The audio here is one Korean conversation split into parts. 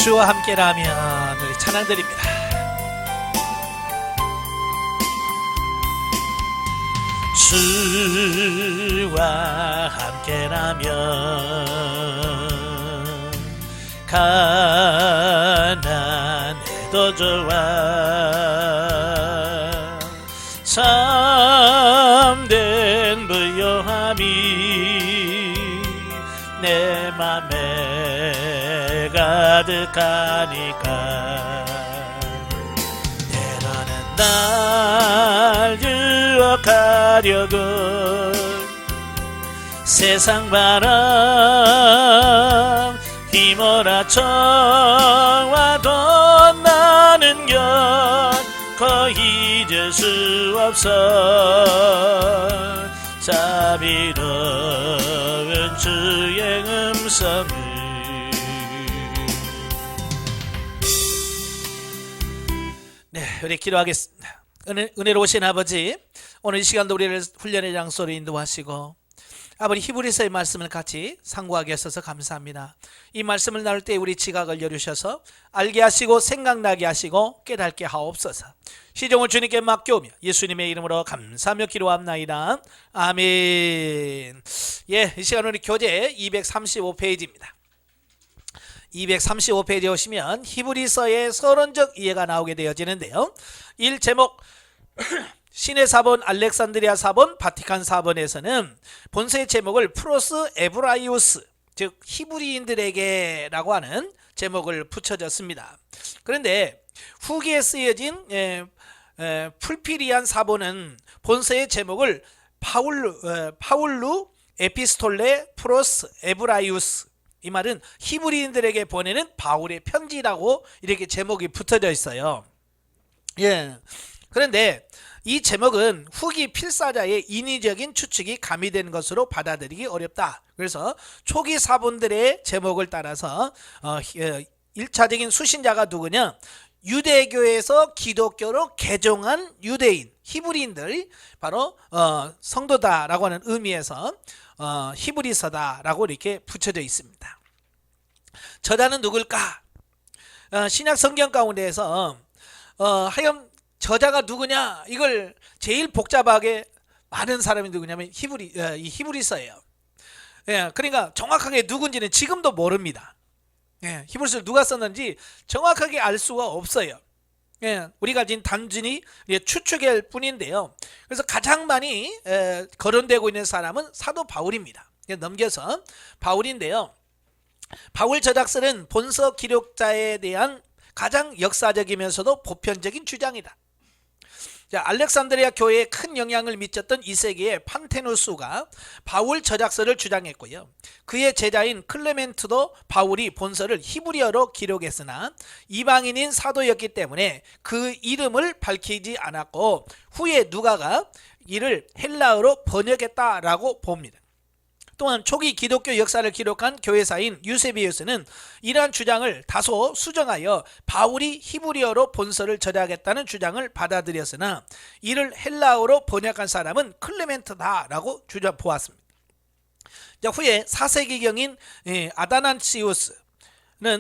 주와 함께라면 우리 찬양드립니다. 주와 함께라면 가난해도 좋아. 참된 부요함이 내 맘에 가득하니까 때로는 날 유혹하려고 세상 바람 휘몰아쳐와도 나는 결코 잊을 수 없어. 자비로운 주의 음성을. 네, 우리 기도하겠습니다. 은혜로우신 아버지, 오늘 이 시간도 우리를 훈련의 장소로 인도하시고 아버지 히브리서의 말씀을 같이 상고하게 하셔서 감사합니다. 이 말씀을 나눌 때 우리 지각을 열으셔서 알게 하시고 생각나게 하시고 깨닫게 하옵소서. 시종을 주님께 맡겨오며 예수님의 이름으로 감사하며 기도합나이다. 아멘. 예, 이 시간 우리 교재 235페이지입니다. 235페이지에 오시면 히브리서의 서론적 이해가 나오게 되어지는데요. 1제목 신의 사본, 알렉산드리아 사본, 바티칸 사본에서는 본서의 제목을 프로스 에브라이우스, 즉 히브리인들에게 라고 하는 제목을 붙여졌습니다. 그런데 후기에 쓰여진 풀피리안 사본은 본서의 제목을 파울루 에피스톨레 프로스 에브라이우스, 이 말은 히브리인들에게 보내는 바울의 편지라고 이렇게 제목이 붙어져 있어요. 예. 그런데 이 제목은 후기 필사자의 인위적인 추측이 가미된 것으로 받아들이기 어렵다. 그래서 초기 사본들의 제목을 따라서 1차적인 수신자가 누구냐? 유대교에서 기독교로 개종한 유대인, 히브리인들, 바로 성도다라고 하는 의미에서 히브리서다라고 이렇게 붙여져 있습니다. 저자는 누굴까? 신약 성경 가운데에서 하여 저자가 누구냐, 이걸 제일 복잡하게 많은 사람이 누구냐면 이 히브리서예요. 예, 그러니까 정확하게 누군지는 지금도 모릅니다. 예, 히브리서를 누가 썼는지 정확하게 알 수가 없어요. 예, 우리가 지금 단순히 추측일 뿐인데요. 그래서 가장 많이 거론되고 있는 사람은 사도 바울입니다. 넘겨서 바울인데요. 바울 저작서는 본서 기록자에 대한 가장 역사적이면서도 보편적인 주장이다. 자, 알렉산드리아 교회에 큰 영향을 미쳤던 2세기의 판테누스가 바울 저작서를 주장했고요. 그의 제자인 클레멘트도 바울이 본서를 히브리어로 기록했으나 이방인인 사도였기 때문에 그 이름을 밝히지 않았고 후에 누가가 이를 헬라어로 번역했다라고 봅니다. 또한 초기 기독교 역사를 기록한 교회사인 유세비우스는 이러한 주장을 다소 수정하여 바울이 히브리어로 본서를 저작했다는 주장을 받아들였으나 이를 헬라어로 번역한 사람은 클레멘트다라고 주장 보았습니다. 후에 4세기경인 아다난시우스는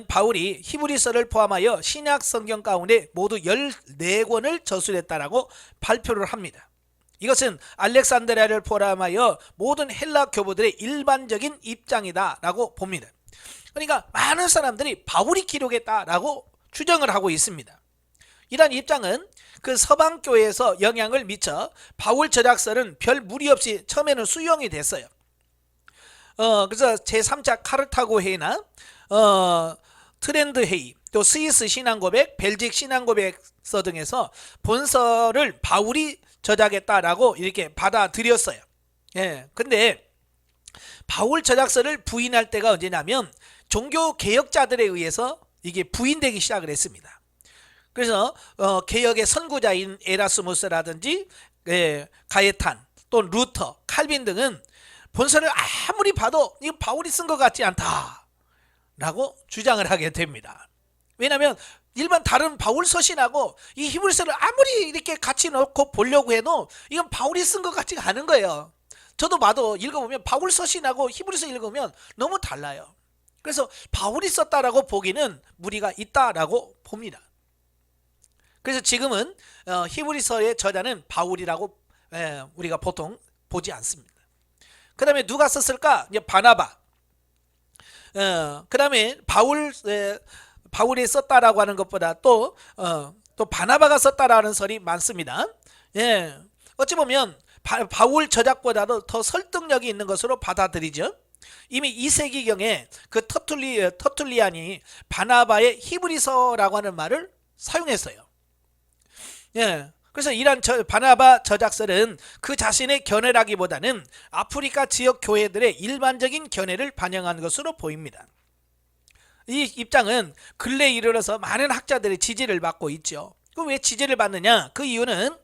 바울이 히브리서를 포함하여 신약 성경 가운데 모두 14권을 저술했다라고 발표를 합니다. 이것은 알렉산드리아를 포함하여 모든 헬라 교부들의 일반적인 입장이다라고 봅니다. 그러니까 많은 사람들이 바울이 기록했다라고 추정을 하고 있습니다. 이러한 입장은 그 서방교회에서 영향을 미쳐 바울 저작서는 별 무리 없이 처음에는 수용이 됐어요. 그래서 제3차 카르타고 회의나 트렌드 회의, 또 스위스 신앙고백, 벨직 신앙고백서 등에서 본서를 바울이 저작했다라고 이렇게 받아들였어요. 예, 근데 바울 저작서를 부인할 때가 언제냐면 종교 개혁자들에 의해서 이게 부인되기 시작을 했습니다. 그래서 개혁의 선구자인 에라스무스라든지 가예탄, 또 루터, 칼빈 등은 본서를 아무리 봐도 이거 바울이 쓴 것 같지 않다라고 주장을 하게 됩니다. 왜냐하면 일반 다른 바울 서신하고 이 히브리서를 아무리 이렇게 같이 놓고 보려고 해도 이건 바울이 쓴 것 같지가 않은 거예요. 저도 봐도 읽어보면 바울 서신하고 히브리서 읽으면 너무 달라요. 그래서 바울이 썼다라고 보기는 무리가 있다라고 봅니다. 그래서 지금은 히브리서의 저자는 바울이라고 우리가 보통 보지 않습니다. 그 다음에 누가 썼을까? 이제 바나바. 그 다음에 바울이 썼다라고 하는 것보다 또 바나바가 썼다라는 설이 많습니다. 예, 어찌 보면 바울 저작보다도 더 설득력이 있는 것으로 받아들이죠. 이미 2세기경에 그 터툴리안이 바나바의 히브리서라고 하는 말을 사용했어요. 예, 그래서 이러한 바나바 저작설은 그 자신의 견해라기보다는 아프리카 지역 교회들의 일반적인 견해를 반영한 것으로 보입니다. 이 입장은 근래 이르러서 많은 학자들의 지지를 받고 있죠. 그럼 왜 지지를 받느냐? 그 이유는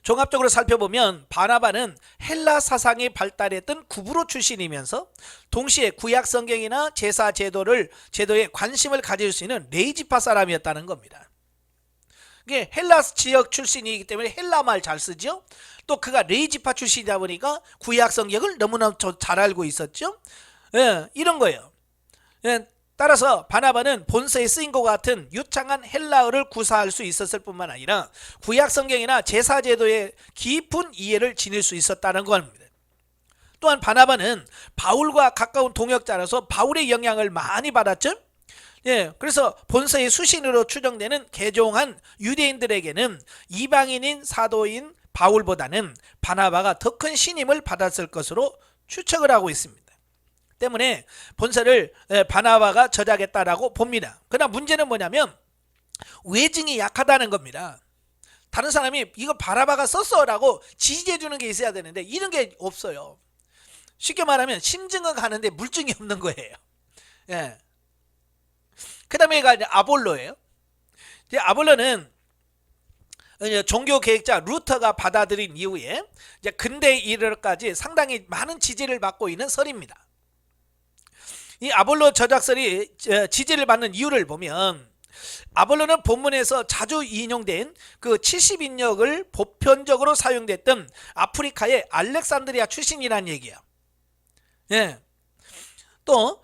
종합적으로 살펴보면 바나바는 헬라 사상이 발달했던 구브로 출신이면서 동시에 구약 성경이나 제사 제도에 관심을 가질 수 있는 레이지파 사람이었다는 겁니다. 이게 헬라 지역 출신이기 때문에 헬라 말 잘 쓰죠. 또 그가 레이지파 출신이다 보니까 구약 성경을 너무나 잘 알고 있었죠. 예, 이런 거예요. 예, 따라서 바나바는 본서에 쓰인 것 같은 유창한 헬라어를 구사할 수 있었을 뿐만 아니라 구약 성경이나 제사 제도에 깊은 이해를 지닐 수 있었다는 겁니다. 또한 바나바는 바울과 가까운 동역자라서 바울의 영향을 많이 받았죠. 예, 그래서 본서의 수신으로 추정되는 개종한 유대인들에게는 이방인인 사도인 바울보다는 바나바가 더 큰 신임을 받았을 것으로 추측을 하고 있습니다. 때문에 본서를 바나바가 저작했다라고 봅니다. 그러나 문제는 뭐냐면 외증이 약하다는 겁니다. 다른 사람이 이거 바나바가 썼어라고 지지해 주는 게 있어야 되는데 이런 게 없어요. 쉽게 말하면 심증은 가는데 물증이 없는 거예요. 예. 그 다음에가 아볼로예요. 아볼로는 종교 계획자 루터가 받아들인 이후에 이제 근대에 이르러까지 상당히 많은 지지를 받고 있는 설입니다. 이 아볼로 저작설이 지지를 받는 이유를 보면 아볼로는 본문에서 자주 인용된 그 70인역을 보편적으로 사용됐던 아프리카의 알렉산드리아 출신이라는 얘기야. 예. 또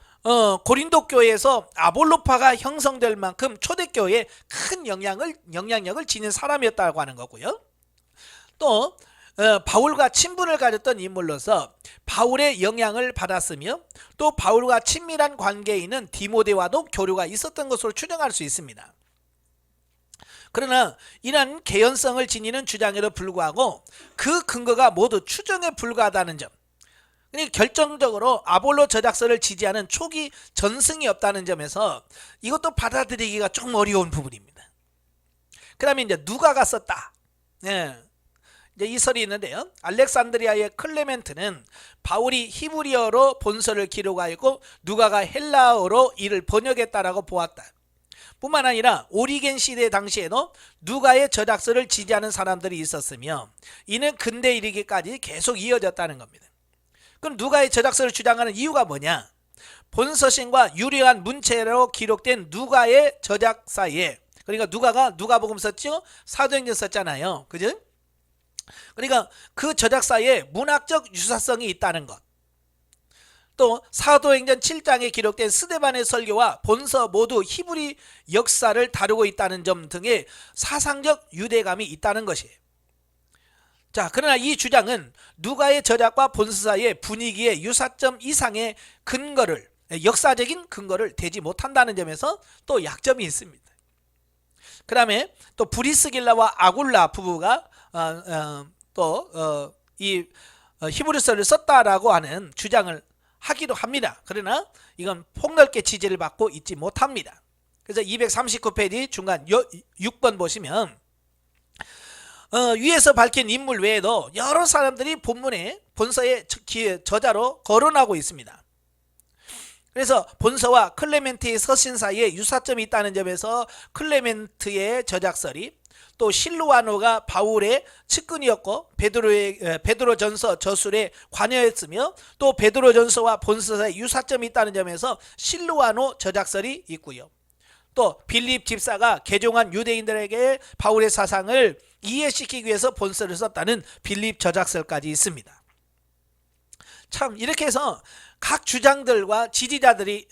고린도 교회에서 아볼로파가 형성될 만큼 초대교회에 큰 영향력을 지닌 사람이었다고 하는 거고요. 또 바울과 친분을 가졌던 인물로서 바울의 영향을 받았으며 또 바울과 친밀한 관계에 있는 디모데와도 교류가 있었던 것으로 추정할 수 있습니다. 그러나 이러한 개연성을 지니는 주장에도 불구하고 그 근거가 모두 추정에 불과하다는 점, 결정적으로 아볼로 저작설을 지지하는 초기 전승이 없다는 점에서 이것도 받아들이기가 조금 어려운 부분입니다. 그 다음에 이제 누가가 썼다. 예. 이제 이 설이 있는데요. 알렉산드리아의 클레멘트는 바울이 히브리어로 본서를 기록하였고 누가가 헬라어로 이를 번역했다라고 보았다. 뿐만 아니라 오리겐 시대 당시에도 누가의 저작설을 지지하는 사람들이 있었으며 이는 근대에 이르기까지 계속 이어졌다는 겁니다. 그럼 누가의 저작설을 주장하는 이유가 뭐냐? 본서신과 유려한 문체로 기록된 누가의 저작사에, 그러니까 누가가 누가복음 썼죠? 사도행전 썼잖아요. 그죠? 그러니까 그 저작사에 문학적 유사성이 있다는 것. 또 사도행전 7장에 기록된 스데반의 설교와 본서 모두 히브리 역사를 다루고 있다는 점 등의 사상적 유대감이 있다는 것이에요. 자, 그러나 이 주장은 누가의 저작과 본서 사이의 분위기의 유사점 이상의 근거를, 역사적인 근거를 대지 못한다는 점에서 또 약점이 있습니다. 그 다음에 또 브리스길라와 아굴라 부부가 이 히브리서를 썼다라고 하는 주장을 하기도 합니다. 그러나 이건 폭넓게 지지를 받고 있지 못합니다. 그래서 239페이지 중간 6번 보시면 위에서 밝힌 인물 외에도 여러 사람들이 본서의 저자로 거론하고 있습니다. 그래서 본서와 클레멘트의 서신 사이에 유사점이 있다는 점에서 클레멘트의 저작설이, 또 실루아노가 바울의 측근이었고 베드로전서 저술에 관여했으며 또 베드로전서와 본서 사이에 유사점이 있다는 점에서 실루아노 저작설이 있고요. 또 빌립 집사가 개종한 유대인들에게 바울의 사상을 이해시키기 위해서 본서를 썼다는 빌립 저작설까지 있습니다. 참 이렇게 해서 각 주장들과 지지자들이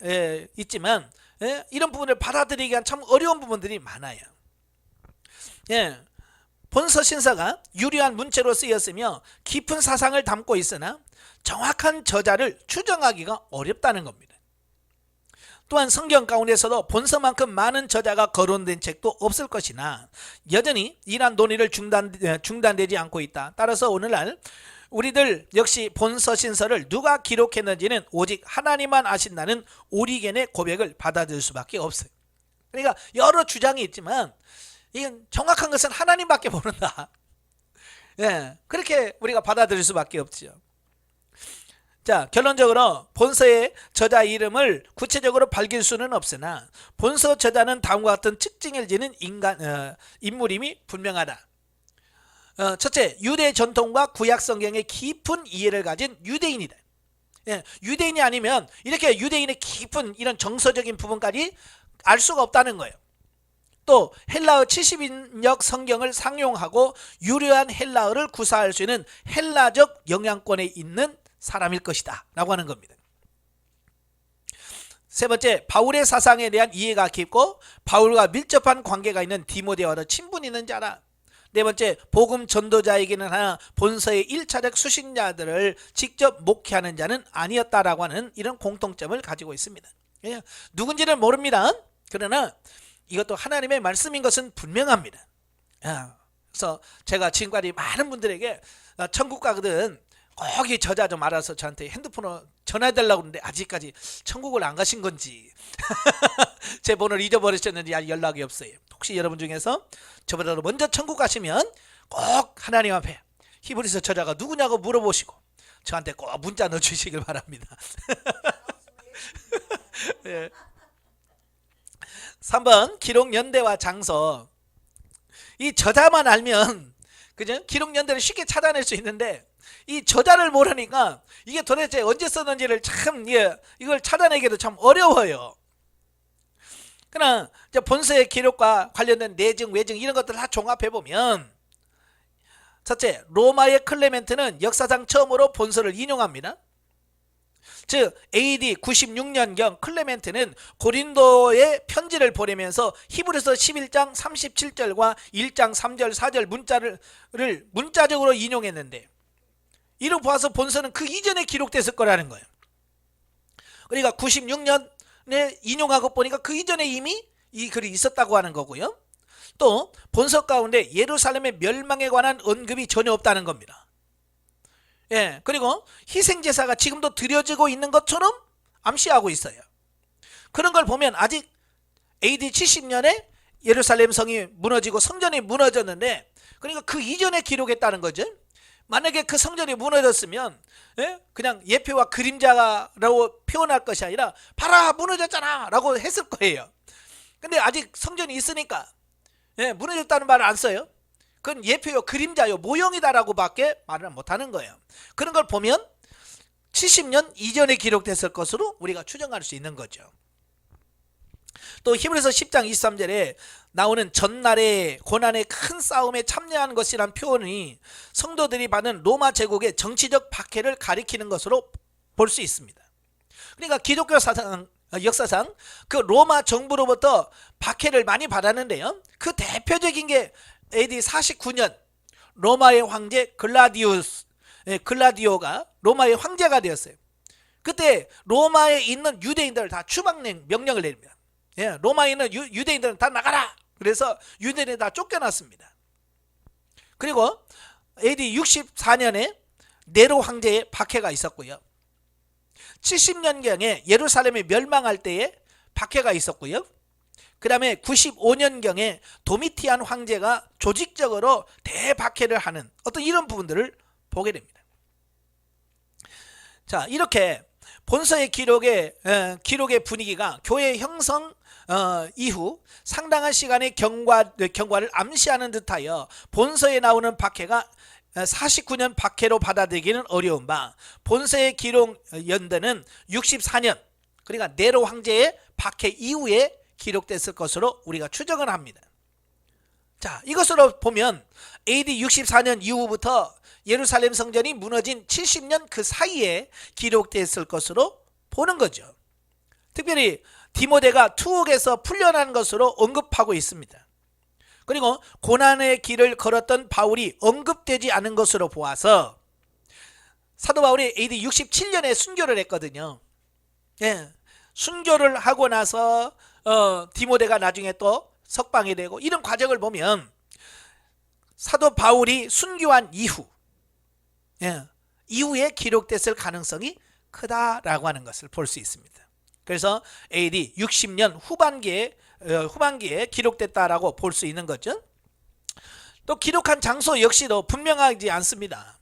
있지만 이런 부분을 받아들이기가 참 어려운 부분들이 많아요. 예, 본서 신서가 유려한 문체로 쓰였으며 깊은 사상을 담고 있으나 정확한 저자를 추정하기가 어렵다는 겁니다. 또한 성경 가운데서도 본서만큼 많은 저자가 거론된 책도 없을 것이나 여전히 이러한 논의를 중단되지 않고 있다. 따라서 오늘날 우리들 역시 본서 신서를 누가 기록했는지는 오직 하나님만 아신다는 오리겐의 고백을 받아들일 수밖에 없어요. 그러니까 여러 주장이 있지만 이건 정확한 것은 하나님밖에 모른다. 예, 그렇게 우리가 받아들일 수밖에 없죠. 자, 결론적으로 본서의 저자 이름을 구체적으로 밝힐 수는 없으나 본서 저자는 다음과 같은 특징을 지닌 인물임이 분명하다. 첫째, 유대 전통과 구약 성경의 깊은 이해를 가진 유대인이다. 예, 유대인이 아니면 이렇게 유대인의 깊은 이런 정서적인 부분까지 알 수가 없다는 거예요. 또 헬라어 70인역 성경을 상용하고 유려한 헬라어를 구사할 수 있는 헬라적 영향권에 있는 사람일 것이다 라고 하는 겁니다. 세 번째, 바울의 사상에 대한 이해가 깊고 바울과 밀접한 관계가 있는 디모데와도 친분이 있는 자라. 네 번째, 복음 전도자이기는 하나 본서의 1차적 수신자들을 직접 목회하는 자는 아니었다라고 하는 이런 공통점을 가지고 있습니다. 누군지는 모릅니다. 그러나 이것도 하나님의 말씀인 것은 분명합니다. 그래서 제가 지금까지 많은 분들에게 천국 가거든 꼭 이 저자 좀 알아서 저한테 핸드폰으로 전화해달라고 하는데 아직까지 천국을 안 가신 건지 제 번호를 잊어버리셨는지 아직 연락이 없어요. 혹시 여러분 중에서 저보다 먼저 천국 가시면 꼭 하나님 앞에 히브리서 저자가 누구냐고 물어보시고 저한테 꼭 문자 넣어주시길 바랍니다. 예. 3번 기록 연대와 장소. 이 저자만 알면 그죠? 기록 연대를 쉽게 찾아낼 수 있는데 이 저자를 모르니까 이게 도대체 언제 썼는지를 참 이걸 찾아내기도 참 어려워요. 그러나 본서의 기록과 관련된 내증, 외증 이런 것들을 다 종합해 보면 첫째, 로마의 클레멘트는 역사상 처음으로 본서를 인용합니다. 즉 AD 96년경 클레멘트는 고린도에 편지를 보내면서 히브리서 11장 37절과 1장 3절 4절 문자적으로 인용했는데 이를 보아서 본서는 그 이전에 기록됐을 거라는 거예요. 그러니까 96년에 인용하고 보니까 그 이전에 이미 이 글이 있었다고 하는 거고요. 또 본서 가운데 예루살렘의 멸망에 관한 언급이 전혀 없다는 겁니다. 예, 그리고 희생제사가 지금도 드려지고 있는 것처럼 암시하고 있어요. 그런 걸 보면 아직 AD 70년에 예루살렘 성이 무너지고 성전이 무너졌는데 그러니까 그 이전에 기록했다는 거죠. 만약에 그 성전이 무너졌으면 그냥 예표와 그림자라고 표현할 것이 아니라 봐라 무너졌잖아 라고 했을 거예요. 근데 아직 성전이 있으니까 무너졌다는 말을 안 써요. 그건 예표요 그림자요 모형이다라고 밖에 말을 못하는 거예요. 그런 걸 보면 70년 이전에 기록됐을 것으로 우리가 추정할 수 있는 거죠. 또 히브리서 10장 23절에 나오는 전날의 고난의 큰 싸움에 참여한 것이란 표현이 성도들이 받은 로마 제국의 정치적 박해를 가리키는 것으로 볼 수 있습니다. 그러니까 기독교 역사상 그 로마 정부로부터 박해를 많이 받았는데요. 그 대표적인 게 AD 49년 로마의 황제 글라디오가 로마의 황제가 되었어요. 그때 로마에 있는 유대인들을 다 추방 명령을 내립니다. 로마에 있는 유대인들은 다 나가라. 그래서 유대인을 다 쫓겨났습니다. 그리고 AD 64년에 네로 황제의 박해가 있었고요. 70년경에 예루살렘이 멸망할 때에 박해가 있었고요. 그 다음에 95년경에 도미티안 황제가 조직적으로 대박해를 하는 어떤 이런 부분들을 보게 됩니다. 자, 이렇게 본서의 기록의 분위기가 교회 형성 이후 상당한 시간의 경과를 암시하는 듯하여 본서에 나오는 박해가 49년 박해로 받아들이기는 어려운 바 본서의 기록 연대는 64년 그러니까 네로 황제의 박해 이후에 기록됐을 것으로 우리가 추정을 합니다. 자, 이것으로 보면 AD 64년 이후부터 예루살렘 성전이 무너진 70년 그 사이에 기록됐을 것으로 보는 거죠. 특별히 디모데가 투옥에서 풀려난 것으로 언급하고 있습니다. 그리고 고난의 길을 걸었던 바울이 언급되지 않은 것으로 보아서 사도 바울이 AD 67년에 순교를 했거든요. 예, 순교를 하고 나서 디모데가 나중에 또 석방이 되고 이런 과정을 보면 사도 바울이 순교한 이후, 이후에 기록됐을 가능성이 크다라고 하는 것을 볼 수 있습니다. 그래서 AD 60년 후반기에 기록됐다라고 볼 수 있는 거죠. 또 기록한 장소 역시도 분명하지 않습니다.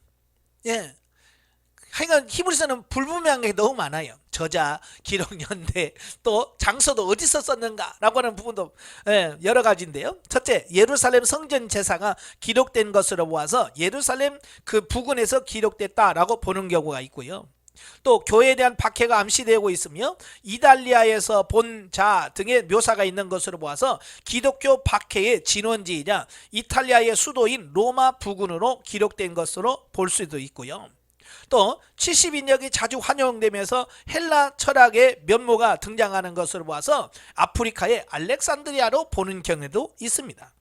하여간 히브리서는 불분명한 게 너무 많아요. 저자, 기록 연대, 또 장소도 어디서 썼는가라고 하는 부분도 여러 가지인데요. 첫째, 예루살렘 성전 제사가 기록된 것으로 보아서 예루살렘 그 부근에서 기록됐다라고 보는 경우가 있고요. 또 교회에 대한 박해가 암시되고 있으며 이달리아에서 본 자 등의 묘사가 있는 것으로 보아서 기독교 박해의 진원지이자 이탈리아의 수도인 로마 부근으로 기록된 것으로 볼 수도 있고요. 또 70인역이 자주 활용되면서 헬라 철학의 면모가 등장하는 것으로 보아서 아프리카의 알렉산드리아로 보는 경우도 있습니다.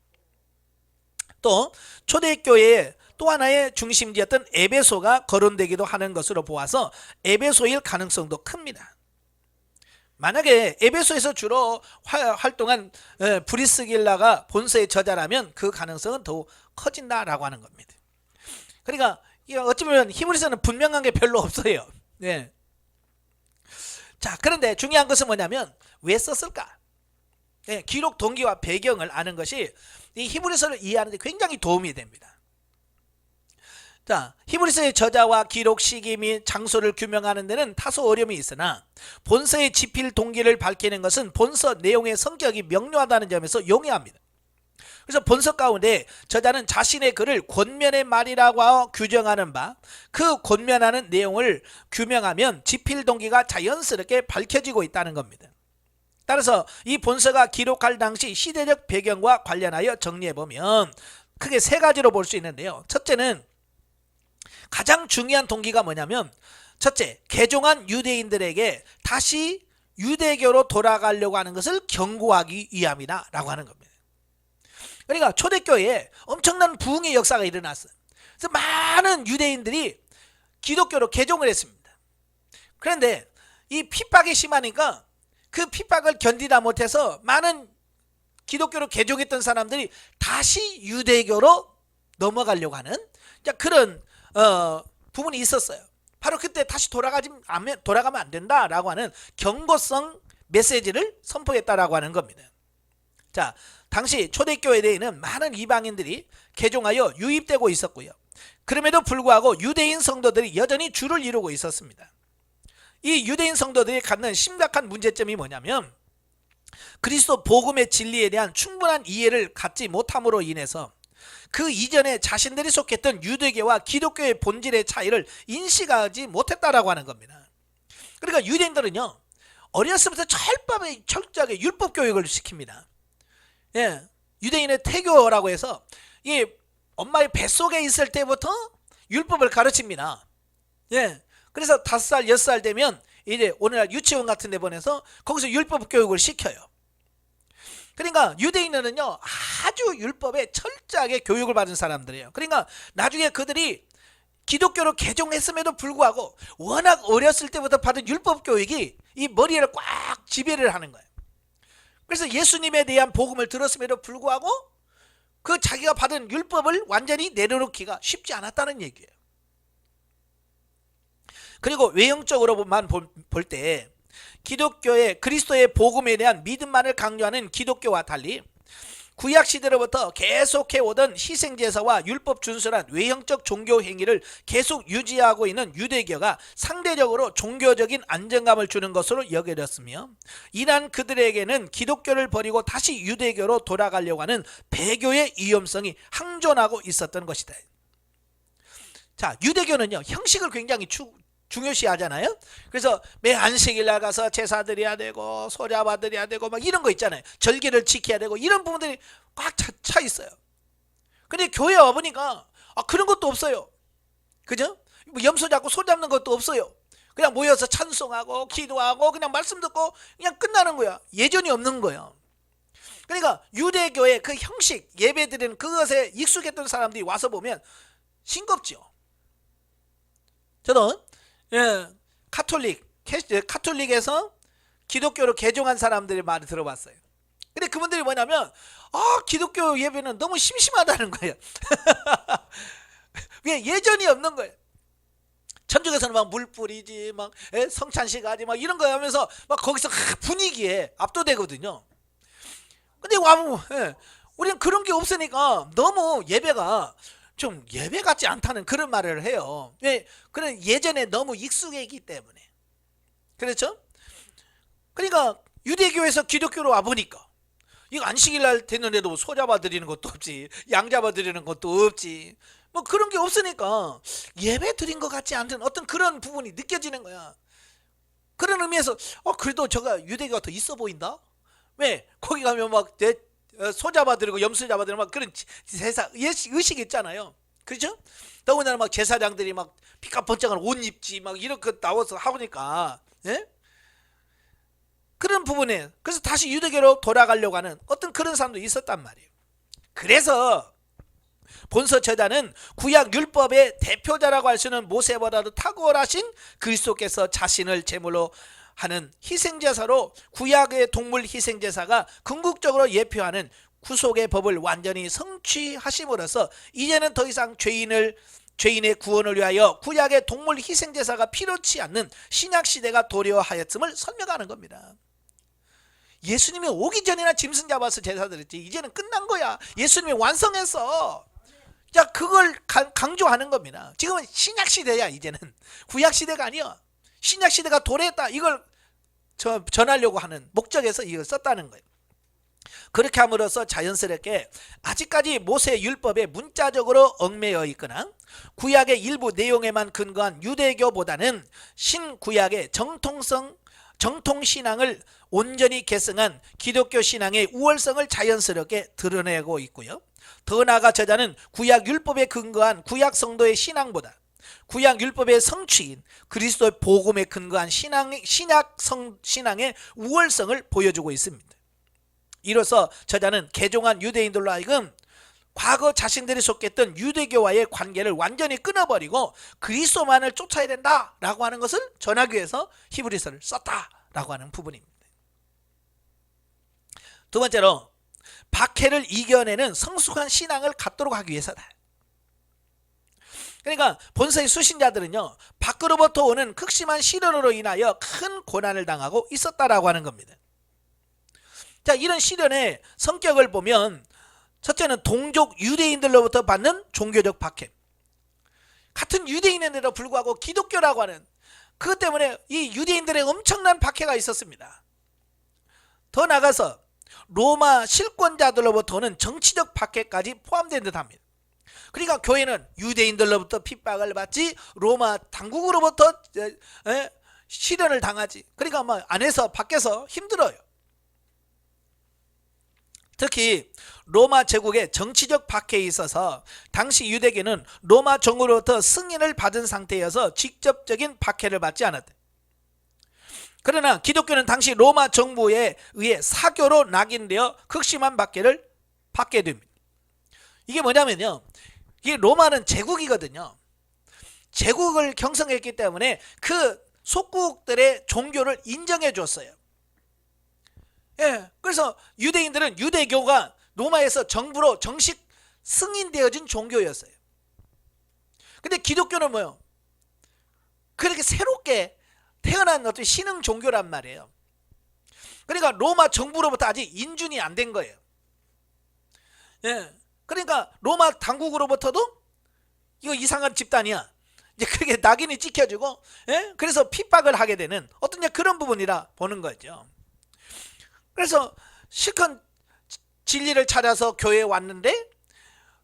또 초대교회의 또 하나의 중심지였던 에베소가 거론되기도 하는 것으로 보아서 에베소일 가능성도 큽니다. 만약에 에베소에서 주로 활동한 브리스길라가 본서의 저자라면 그 가능성은 더욱 커진다라고 하는 겁니다. 그러니까 어찌 보면 히브리서는 분명한 게 별로 없어요. 자, 그런데 중요한 것은 뭐냐면 왜 썼을까? 기록 동기와 배경을 아는 것이 이 히브리서를 이해하는 데 굉장히 도움이 됩니다. 자, 히브리서의 저자와 기록 시기 및 장소를 규명하는 데는 다소 어려움이 있으나 본서의 지필 동기를 밝히는 것은 본서 내용의 성격이 명료하다는 점에서 용이합니다. 그래서 본서 가운데 저자는 자신의 글을 권면의 말이라고 규정하는 바, 그 권면하는 내용을 규명하면 지필 동기가 자연스럽게 밝혀지고 있다는 겁니다. 따라서 이 본서가 기록할 당시 시대적 배경과 관련하여 정리해보면 크게 세 가지로 볼 수 있는데요. 첫째는 가장 중요한 동기가 뭐냐면, 첫째, 개종한 유대인들에게 다시 유대교로 돌아가려고 하는 것을 경고하기 위함이다 라고 하는 겁니다. 그러니까 초대교회에 엄청난 부흥의 역사가 일어났어요. 그래서 많은 유대인들이 기독교로 개종을 했습니다. 그런데 이 핍박이 심하니까 그 핍박을 견디다 못해서 많은 기독교로 개종했던 사람들이 다시 유대교로 넘어가려고 하는 그런 부분이 있었어요. 바로 그때 다시 돌아가면 안 된다라고 하는 경고성 메시지를 선포했다라고 하는 겁니다. 자, 당시 초대교회 내에는 많은 이방인들이 개종하여 유입되고 있었고요. 그럼에도 불구하고 유대인 성도들이 여전히 주를 이루고 있었습니다. 이 유대인 성도들이 갖는 심각한 문제점이 뭐냐면, 그리스도 복음의 진리에 대한 충분한 이해를 갖지 못함으로 인해서 그 이전에 자신들이 속했던 유대교와 기독교의 본질의 차이를 인식하지 못했다라고 하는 겁니다. 그러니까 유대인들은요, 어렸을 때부터 철저하게 율법 교육을 시킵니다. 유대인의 태교라고 해서 이 엄마의 뱃속에 있을 때부터 율법을 가르칩니다. 그래서 5살, 6살 되면 이제 오늘날 유치원 같은 데 보내서 거기서 율법 교육을 시켜요. 그러니까 유대인은요, 아주 율법에 철저하게 교육을 받은 사람들이에요. 그러니까 나중에 그들이 기독교로 개종했음에도 불구하고 워낙 어렸을 때부터 받은 율법 교육이 이 머리를 꽉 지배를 하는 거예요. 그래서 예수님에 대한 복음을 들었음에도 불구하고 그 자기가 받은 율법을 완전히 내려놓기가 쉽지 않았다는 얘기예요. 그리고 외형적으로만 볼 때 기독교의 그리스도의 복음에 대한 믿음만을 강조하는 기독교와 달리 구약 시대로부터 계속해 오던 희생제사와 율법 준수란 외형적 종교 행위를 계속 유지하고 있는 유대교가 상대적으로 종교적인 안정감을 주는 것으로 여겨졌으며, 이러한 그들에게는 기독교를 버리고 다시 유대교로 돌아가려고 하는 배교의 위험성이 항존하고 있었던 것이다. 자, 유대교는요, 형식을 굉장히 중요시하잖아요. 그래서 매 안식일 날 가서 제사 드려야 되고 소자 받으려야 되고 막 이런 거 있잖아요. 절기를 지켜야 되고 이런 부분들이 꽉 차 있어요. 근데 교회에 와보니까 그런 것도 없어요. 그죠? 뭐 염소 잡고 소 잡는 것도 없어요. 그냥 모여서 찬송하고 기도하고 그냥 말씀 듣고 그냥 끝나는 거야. 예전이 없는 거야. 그러니까 유대교의 그 형식, 예배 드리는 그것에 익숙했던 사람들이 와서 보면 싱겁죠. 저는 카톨릭에서 기독교로 개종한 사람들의 말을 들어봤어요. 근데 그분들이 뭐냐면 기독교 예배는 너무 심심하다는 거예요. 왜? 예전이 없는 거예요. 천주교에서는 막 물 뿌리지, 막 성찬식 하지, 막 이런 거 하면서 막 거기서 분위기에 압도되거든요. 근데 우리는 그런 게 없으니까 너무 예배가 좀 예배 같지 않다는 그런 말을 해요. 왜? 그런 예전에 너무 익숙했기 때문에. 그렇죠? 그러니까 유대교에서 기독교로 와보니까 이거 안식일날 됐는데도 소 잡아 드리는 것도 없지, 양 잡아 드리는 것도 없지, 뭐 그런 게 없으니까 예배 드린 것 같지 않은 어떤 그런 부분이 느껴지는 거야. 그런 의미에서 그래도 저가 유대교가 더 있어 보인다? 왜? 거기 가면 막 소 잡아 드리고 염소 잡아 드리고 막 그런 제사 의식 있잖아요. 그렇죠? 더군다나 막 제사장들이 막 피카번쩍한 옷 입지 막 이렇게 나와서 하니까 그런 부분에 그래서 다시 유대교로 돌아가려고 하는 어떤 그런 사람도 있었단 말이에요. 그래서 본서 저자는 구약 율법의 대표자라고 할 수 있는 모세보다도 탁월하신 그리스도께서 자신을 제물로 하는 희생제사로 구약의 동물 희생제사가 궁극적으로 예표하는 구속의 법을 완전히 성취하심으로써 이제는 더 이상 죄인의 구원을 위하여 구약의 동물 희생제사가 필요치 않는 신약시대가 도래하였음을 설명하는 겁니다. 예수님이 오기 전이나 짐승 잡아서 제사 드렸지 이제는 끝난 거야. 예수님이 완성했어. 자, 그걸 강조하는 겁니다. 지금은 신약시대야. 이제는 구약시대가 아니야. 신약시대가 도래했다. 이걸 전하려고 하는 목적에서 이걸 썼다는 거예요. 그렇게 함으로써 자연스럽게 아직까지 모세 율법에 문자적으로 얽매여 있거나 구약의 일부 내용에만 근거한 유대교보다는 신구약의 정통신앙을 온전히 계승한 기독교 신앙의 우월성을 자연스럽게 드러내고 있고요. 더 나아가 저자는 구약 율법에 근거한 구약 성도의 신앙보다 구약 율법의 성취인 그리스도의 복음에 근거한 신앙의 우월성을 보여주고 있습니다. 이로써 저자는 개종한 유대인들로 하여금 과거 자신들이 속했던 유대교와의 관계를 완전히 끊어버리고 그리스도만을 쫓아야 된다라고 하는 것을 전하기 위해서 히브리서를 썼다라고 하는 부분입니다. 두 번째로 박해를 이겨내는 성숙한 신앙을 갖도록 하기 위해서다. 그러니까 본서의 수신자들은요, 밖으로부터 오는 극심한 시련으로 인하여 큰 고난을 당하고 있었다라고 하는 겁니다. 자, 이런 시련의 성격을 보면 첫째는 동족 유대인들로부터 받는 종교적 박해. 같은 유대인인데도 불구하고 기독교라고 하는 그것 때문에 이 유대인들의 엄청난 박해가 있었습니다. 더 나아가서 로마 실권자들로부터 오는 정치적 박해까지 포함된 듯합니다. 그러니까 교회는 유대인들로부터 핍박을 받지 로마 당국으로부터 시련을 당하지. 그러니까 뭐 안에서 밖에서 힘들어요. 특히 로마 제국의 정치적 박해에 있어서 당시 유대교는 로마 정부로부터 승인을 받은 상태여서 직접적인 박해를 받지 않았다. 그러나 기독교는 당시 로마 정부에 의해 사교로 낙인되어 극심한 박해를 받게 됩니다. 이게 뭐냐면요, 이게 로마는 제국이거든요. 제국을 형성했기 때문에 그 속국들의 종교를 인정해 줬어요. 그래서 유대인들은 유대교가 로마에서 정부로 정식 승인되어진 종교였어요. 근데 기독교는 뭐요? 그렇게 새롭게 태어난 어떤 신흥 종교란 말이에요. 그러니까 로마 정부로부터 아직 인준이 안 된 거예요. 그러니까 로마 당국으로부터도 이거 이상한 집단이야, 이제 그렇게 낙인이 찍혀지고, 그래서 핍박을 하게 되는 어떤 그런 부분이라 보는 거죠. 그래서 실컷 진리를 찾아서 교회에 왔는데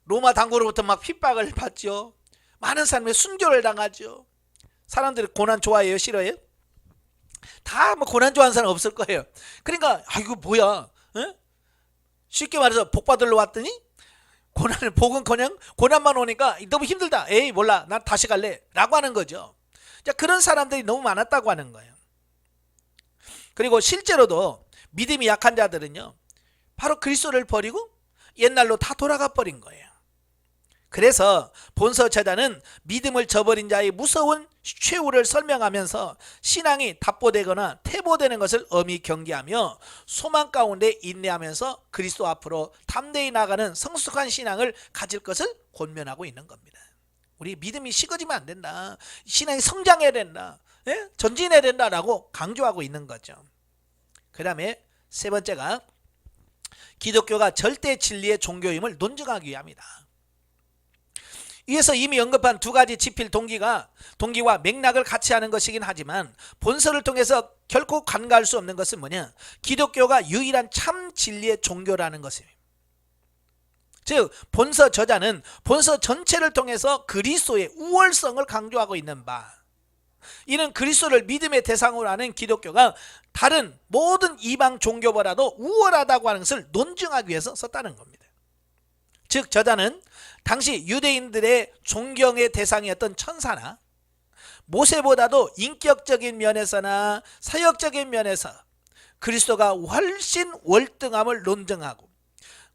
로마 당국으로부터 막 핍박을 받죠. 많은 사람이 순교를 당하죠. 사람들이 고난 좋아해요, 싫어해요? 다 뭐 고난 좋아하는 사람 없을 거예요. 그러니까 이거 뭐야? 쉽게 말해서 복 받으러 왔더니 고난을 복은커녕 고난만 오니까 너무 힘들다. 에이 몰라, 난 다시 갈래 라고 하는 거죠. 자, 그런 사람들이 너무 많았다고 하는 거예요. 그리고 실제로도 믿음이 약한 자들은요, 바로 그리스도를 버리고 옛날로 다 돌아가 버린 거예요. 그래서 본서 저자는 믿음을 저버린 자의 무서운 최후를 설명하면서 신앙이 답보되거나 퇴보되는 것을 엄히 경계하며 소망 가운데 인내하면서 그리스도 앞으로 담대히 나가는 성숙한 신앙을 가질 것을 권면하고 있는 겁니다. 우리 믿음이 식어지면 안 된다, 신앙이 성장해야 된다, 전진해야 된다라고 강조하고 있는 거죠. 그 다음에 세 번째가 기독교가 절대 진리의 종교임을 논증하기 위함이다. 위에서 이미 언급한 두 가지 지필 동기와 맥락을 같이 하는 것이긴 하지만 본서를 통해서 결코 간과할 수 없는 것은 뭐냐? 기독교가 유일한 참 진리의 종교라는 것입니다. 즉 본서 저자는 본서 전체를 통해서 그리스도의 우월성을 강조하고 있는 바, 이는 그리스도를 믿음의 대상으로 하는 기독교가 다른 모든 이방 종교보다도 우월하다고 하는 것을 논증하기 위해서 썼다는 겁니다. 즉 저자는 당시 유대인들의 존경의 대상이었던 천사나 모세보다도 인격적인 면에서나 사역적인 면에서 그리스도가 훨씬 월등함을 논증하고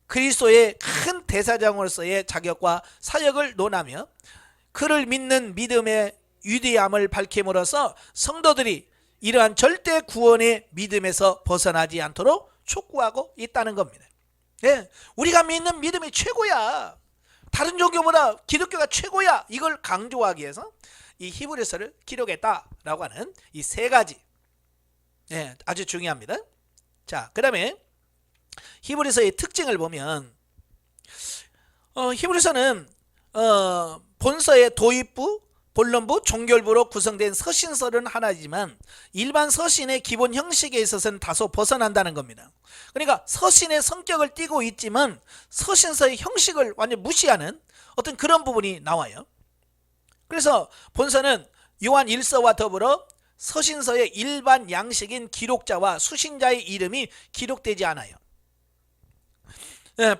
그리스도의 큰 대사장으로서의 자격과 사역을 논하며 그를 믿는 믿음의 위대함을 밝힘으로써 성도들이 이러한 절대 구원의 믿음에서 벗어나지 않도록 촉구하고 있다는 겁니다. 우리가 믿는 믿음이 최고야, 다른 종교보다 기독교가 최고야, 이걸 강조하기 위해서 이 히브리서를 기록했다라고 하는 이 세 가지, 아주 중요합니다. 자, 그 다음에 히브리서의 특징을 보면 히브리서는 본서의 도입부, 본론부, 종결부로 구성된 서신서는 하나이지만 일반 서신의 기본 형식에 있어서는 다소 벗어난다는 겁니다. 그러니까 서신의 성격을 띠고 있지만 서신서의 형식을 완전 무시하는 어떤 그런 부분이 나와요. 그래서 본서는 요한 1서와 더불어 서신서의 일반 양식인 기록자와 수신자의 이름이 기록되지 않아요.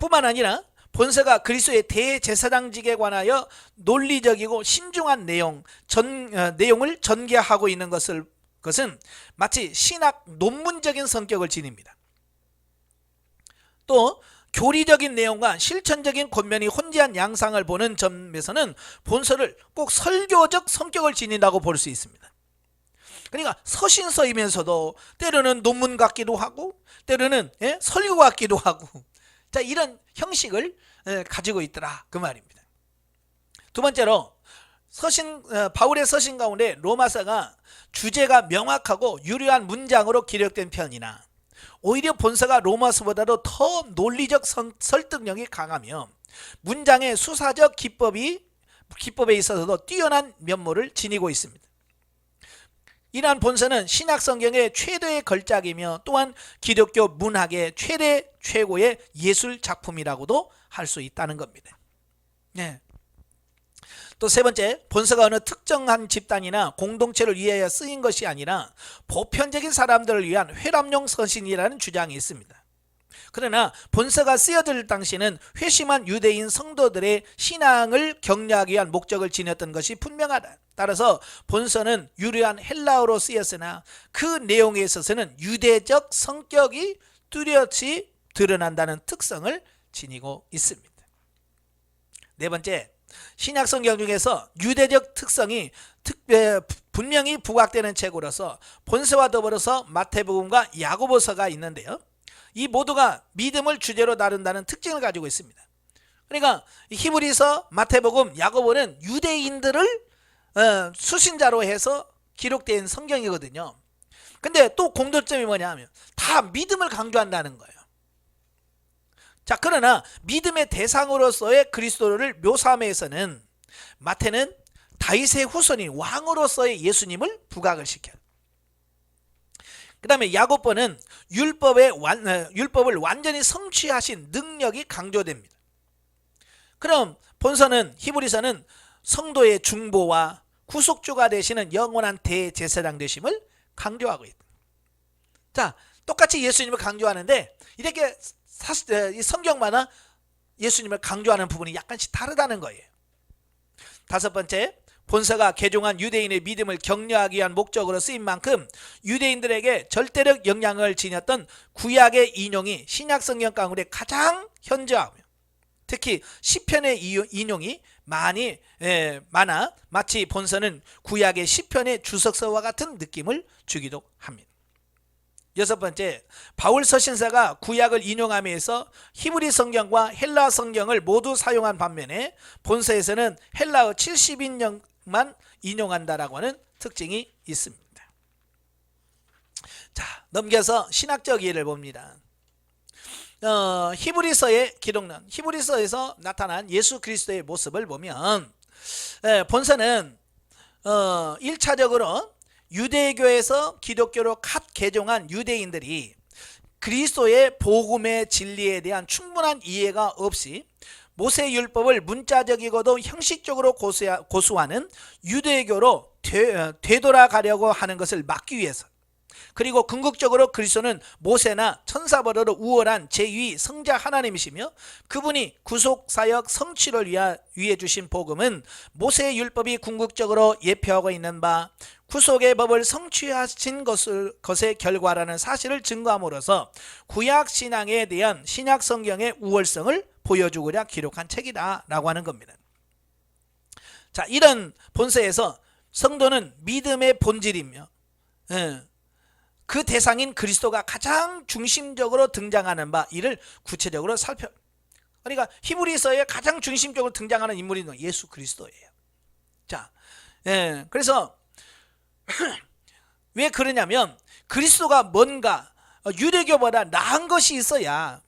뿐만 아니라 본서가 그리스도의 대제사장직에 관하여 논리적이고 신중한 내용을 전개하고 있는 것은 마치 신학 논문적인 성격을 지닙니다. 또 교리적인 내용과 실천적인 권면이 혼재한 양상을 보는 점에서는 본서를 꼭 설교적 성격을 지닌다고 볼 수 있습니다. 그러니까 서신서이면서도 때로는 논문 같기도 하고 때로는 설교 같기도 하고, 자, 이런 형식을 가지고 있더라, 그 말입니다. 두 번째로 바울의 서신 가운데 로마서가 주제가 명확하고 유려한 문장으로 기록된 편이나 오히려 본서가 로마서보다도 더 논리적 설득력이 강하며 문장의 수사적 기법에 있어서도 뛰어난 면모를 지니고 있습니다. 이러한 본서는 신약 성경의 최대의 걸작이며 또한 기독교 문학의 최고의 예술 작품이라고도 할 수 있다는 겁니다. 또 세 번째, 본서가 어느 특정한 집단이나 공동체를 위하여 쓰인 것이 아니라 보편적인 사람들을 위한 회람용 서신이라는 주장이 있습니다. 그러나 본서가 쓰여질 당시는 회심한 유대인 성도들의 신앙을 격려하기 위한 목적을 지녔던 것이 분명하다. 따라서 본서는 유려한 헬라어로 쓰였으나 그 내용에 있어서는 유대적 성격이 뚜렷이 드러난다는 특성을 지니고 있습니다. 네 번째, 신약 성경 중에서 유대적 특성이 분명히 부각되는 책으로서 본서와 더불어서 마태복음과 야고보서가 있는데요, 이 모두가 믿음을 주제로 다룬다는 특징을 가지고 있습니다. 그러니까 히브리서, 마태복음, 야고보는 유대인들을 수신자로 해서 기록된 성경이거든요. 근데 또 공통점이 뭐냐 하면 다 믿음을 강조한다는 거예요. 자, 그러나 믿음의 대상으로서의 그리스도를 묘사함에서는 마태는 다윗의 후손인 왕으로서의 예수님을 부각을 시켜요. 그 다음에 야고보는 율법을 완전히 성취하신 능력이 강조됩니다. 그럼 본서는, 히브리서는 성도의 중보와 구속주가 되시는 영원한 대제사장 되심을 강조하고 있다. 자, 똑같이 예수님을 강조하는데 이렇게 이 성경마다 예수님을 강조하는 부분이 약간씩 다르다는 거예요. 다섯 번째, 본서가 개종한 유대인의 믿음을 격려하기 위한 목적으로 쓰인 만큼 유대인들에게 절대적 영향을 지녔던 구약의 인용이 신약 성경 가운데 가장 현저하며 특히 시편의 인용이 많아 마치 본서는 구약의 시편의 주석서와 같은 느낌을 주기도 합니다. 여섯 번째, 바울 서신사가 구약을 인용함에서 히브리 성경과 헬라 성경을 모두 사용한 반면에 본서에서는 헬라어 70인용만 인용한다라고 하는 특징이 있습니다. 자, 넘겨서 신학적 이해를 봅니다. 히브리서의 기록론, 히브리서에서 나타난 예수 그리스도의 모습을 보면 본서는 1차적으로 유대교에서 기독교로 갓 개종한 유대인들이 그리스도의 복음의 진리에 대한 충분한 이해가 없이 모세율법을 문자적이고도 형식적으로 고수하는 유대교로 되돌아가려고 하는 것을 막기 위해서, 그리고 궁극적으로 그리스도는 모세나 천사보다도 우월한 제2 성자 하나님이시며 그분이 구속사역 성취를 위해 주신 복음은 모세의 율법이 궁극적으로 예표하고 있는 바 구속의 법을 성취하신 것의 결과라는 사실을 증거함으로써 구약신앙에 대한 신약 성경의 우월성을 보여주고자 기록한 책이다 라고 하는 겁니다. 자, 이런 본서에서 성도는 믿음의 본질이며 그 대상인 그리스도가 가장 중심적으로 등장하는 바, 이를 구체적으로 그러니까 히브리서에 가장 중심적으로 등장하는 인물이 예수 그리스도예요. 자, 그래서 왜 그러냐면 그리스도가 뭔가 유대교보다 나은 것이 있어야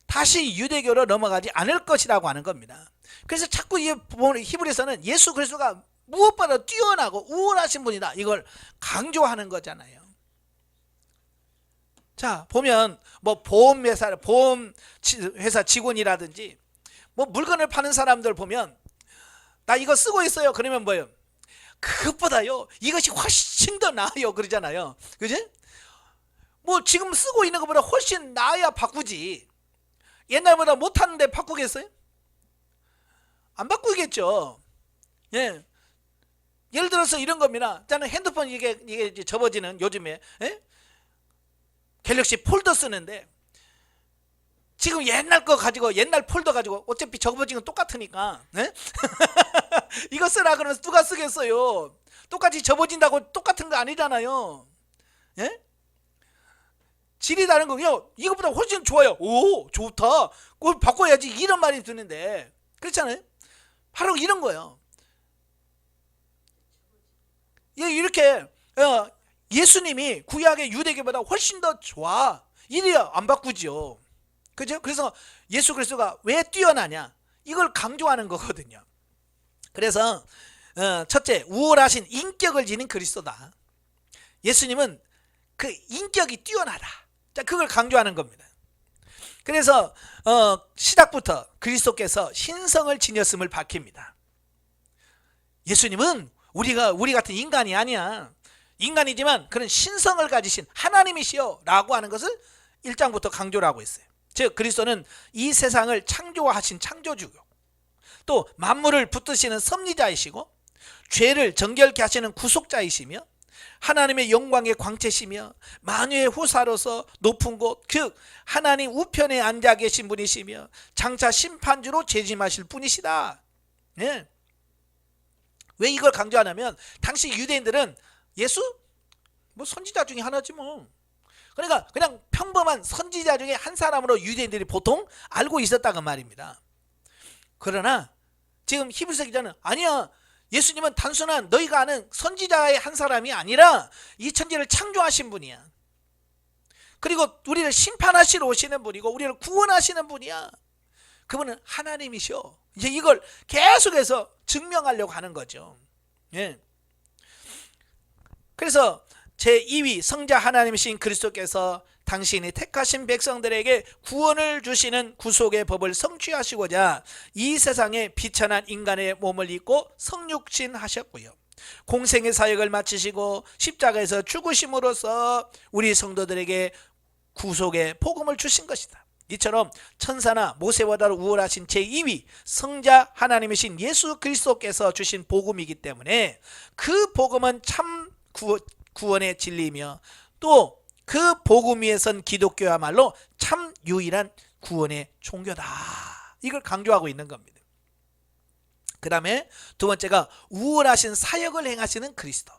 다시 유대교로 넘어가지 않을 것이라고 하는 겁니다. 그래서 자꾸 히브리서는 예수 그리스도가 무엇보다 뛰어나고 우월하신 분이다, 이걸 강조하는 거잖아요. 자, 보면 뭐 보험회사 직원이라든지 뭐 물건을 파는 사람들 보면 나 이거 쓰고 있어요. 그러면 뭐예요? 그것보다요 이것이 훨씬 더 나아요, 그러잖아요. 그지? 뭐 지금 쓰고 있는 것보다 훨씬 나아야 바꾸지. 옛날보다 못하는데 바꾸겠어요? 안 바꾸겠죠. 예. 예를 들어서 이런 겁니다. 저는 핸드폰 이게 접어지는 요즘에 갤럭시 폴더 쓰는데 지금 옛날 거 가지고 옛날 폴더 가지고 어차피 접어지는 건 똑같으니까 이거 쓰라 그러면 누가 쓰겠어요? 똑같이 접어진다고 똑같은 거 아니잖아요. 예? 질이 다른 거요. 이것보다 훨씬 좋아요. 오, 좋다. 그걸 바꿔야지, 이런 말이 드는데 그렇잖아요. 바로 이런 거예요. 이렇게 예수님이 구약의 유대교보다 훨씬 더 좋아, 이래야 안 바꾸죠. 그죠? 그래서 예수 그리스도가 왜 뛰어나냐, 이걸 강조하는 거거든요. 그래서 첫째, 우월하신 인격을 지닌 그리스도다. 예수님은 그 인격이 뛰어나다. 자, 그걸 강조하는 겁니다. 그래서 시작부터 그리스도께서 신성을 지녔음을 밝힙니다. 예수님은 우리 같은 인간이 아니야. 인간이지만 그런 신성을 가지신 하나님이시여 라고 하는 것을 1장부터 강조를 하고 있어요. 즉 그리스도는 이 세상을 창조하신 창조주고 또 만물을 붙드시는 섭리자이시고 죄를 정결케 하시는 구속자이시며 하나님의 영광의 광채시며 만유의 후사로서 높은 곳, 즉 하나님 우편에 앉아 계신 분이시며 장차 심판주로 재림하실 분이시다. 예. 왜 이걸 강조하냐면 당시 유대인들은 예수? 뭐 선지자 중에 하나지 뭐. 그러니까 그냥 평범한 선지자 중에 한 사람으로 유대인들이 보통 알고 있었다고 말입니다. 그러나 지금 히브리서 기자는 아니야, 예수님은 단순한 너희가 아는 선지자의 한 사람이 아니라 이 천지를 창조하신 분이야. 그리고 우리를 심판하시러 오시는 분이고 우리를 구원하시는 분이야. 그분은 하나님이셔. 이제 이걸 계속해서 증명하려고 하는 거죠. 예. 그래서 제2위 성자 하나님이신 그리스도께서 당신이 택하신 백성들에게 구원을 주시는 구속의 법을 성취하시고자 이 세상에 비천한 인간의 몸을 입고 성육신 하셨고요. 공생의 사역을 마치시고 십자가에서 죽으심으로써 우리 성도들에게 구속의 복음을 주신 것이다. 이처럼 천사나 모세보다 우월하신 제2위 성자 하나님이신 예수 그리스도께서 주신 복음이기 때문에 그 복음은 참 구원의 진리이며 또 그 복음 위에 선 기독교야말로 참 유일한 구원의 종교다. 이걸 강조하고 있는 겁니다. 그 다음에 두 번째가 우월하신 사역을 행하시는 그리스도.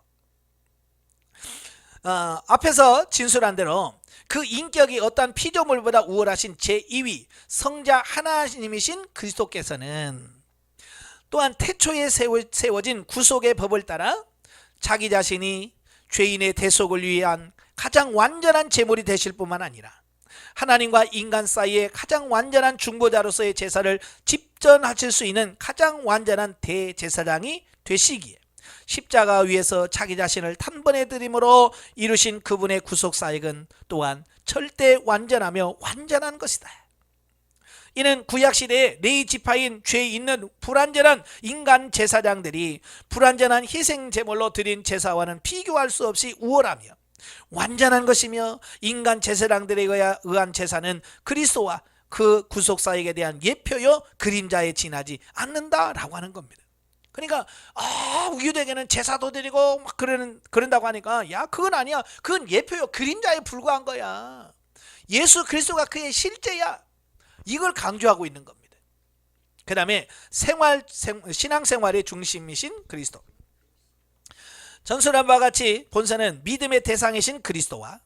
앞에서 진술한 대로 그 인격이 어떠한 피조물보다 우월하신 제2위 성자 하나님이신 그리스도께서는 또한 태초에 세워진 구속의 법을 따라 자기 자신이 죄인의 대속을 위한 가장 완전한 제물이 되실 뿐만 아니라 하나님과 인간 사이에 가장 완전한 중보자로서의 제사를 집전하실 수 있는 가장 완전한 대제사장이 되시기에 십자가 위에서 자기 자신을 단번에 드림으로 이루신 그분의 구속사역은 또한 절대 완전하며 완전한 것이다. 이는 구약시대에 레위 지파인 죄 있는 불완전한 인간 제사장들이 불완전한 희생제물로 드린 제사와는 비교할 수 없이 우월하며 완전한 것이며 인간 제사장들에 의한 제사는 그리스도와 그 구속사역에 대한 예표요 그림자에 지나지 않는다라고 하는 겁니다. 그러니까 유대계는 제사도 드리고 막 그런다고 하니까 야 그건 아니야. 그건 예표요 그림자에 불과한 거야. 예수 그리스도가 그의 실제야. 이걸 강조하고 있는 겁니다. 그 다음에 신앙생활의 중심이신 그리스도. 전설한 바와 같이 본서는 믿음의 대상이신 그리스도와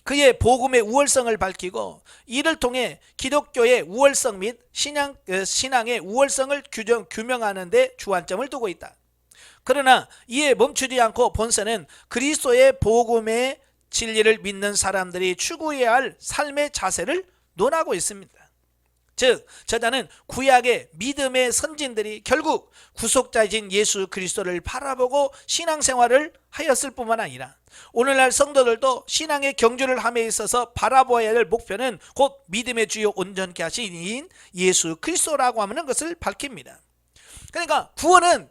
그의 복음의 우월성을 밝히고 이를 통해 기독교의 우월성 및 신앙의 우월성을 규명하는 데 주안점을 두고 있다. 그러나 이에 멈추지 않고 본서는 그리스도의 복음의 진리를 믿는 사람들이 추구해야 할 삶의 자세를 논하고 있습니다. 즉 저자는 구약의 믿음의 선진들이 결국 구속자이신 예수 그리스도를 바라보고 신앙생활을 하였을 뿐만 아니라 오늘날 성도들도 신앙의 경주를 함에 있어서 바라보아야 할 목표는 곧 믿음의 주요 온전케 하신 이인 예수 그리스도라고 하는 것을 밝힙니다. 그러니까 구원은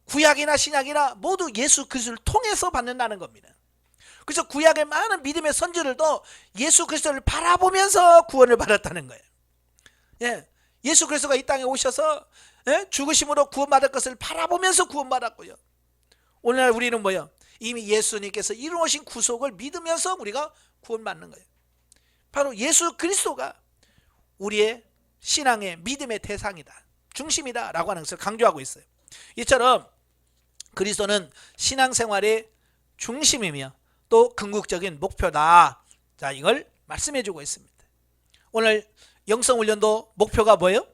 구약이나 신약이나 모두 예수 그리스도를 통해서 받는다는 겁니다. 그래서 구약의 많은 믿음의 선지들도 예수 그리스도를 바라보면서 구원을 받았다는 거예요. 예수 그리스도가 이 땅에 오셔서 죽으심으로 구원받을 것을 바라보면서 구원받았고요. 오늘날 우리는 뭐요? 이미 예수님께서 이루어진 구속을 믿으면서 우리가 구원받는 거예요. 바로 예수 그리스도가 우리의 신앙의 믿음의 대상이다, 중심이다 라고 하는 것을 강조하고 있어요. 이처럼 그리스도는 신앙생활의 중심이며 또 궁극적인 목표다. 자, 이걸 말씀해 주고 있습니다. 오늘 영성훈련도 목표가 뭐예요?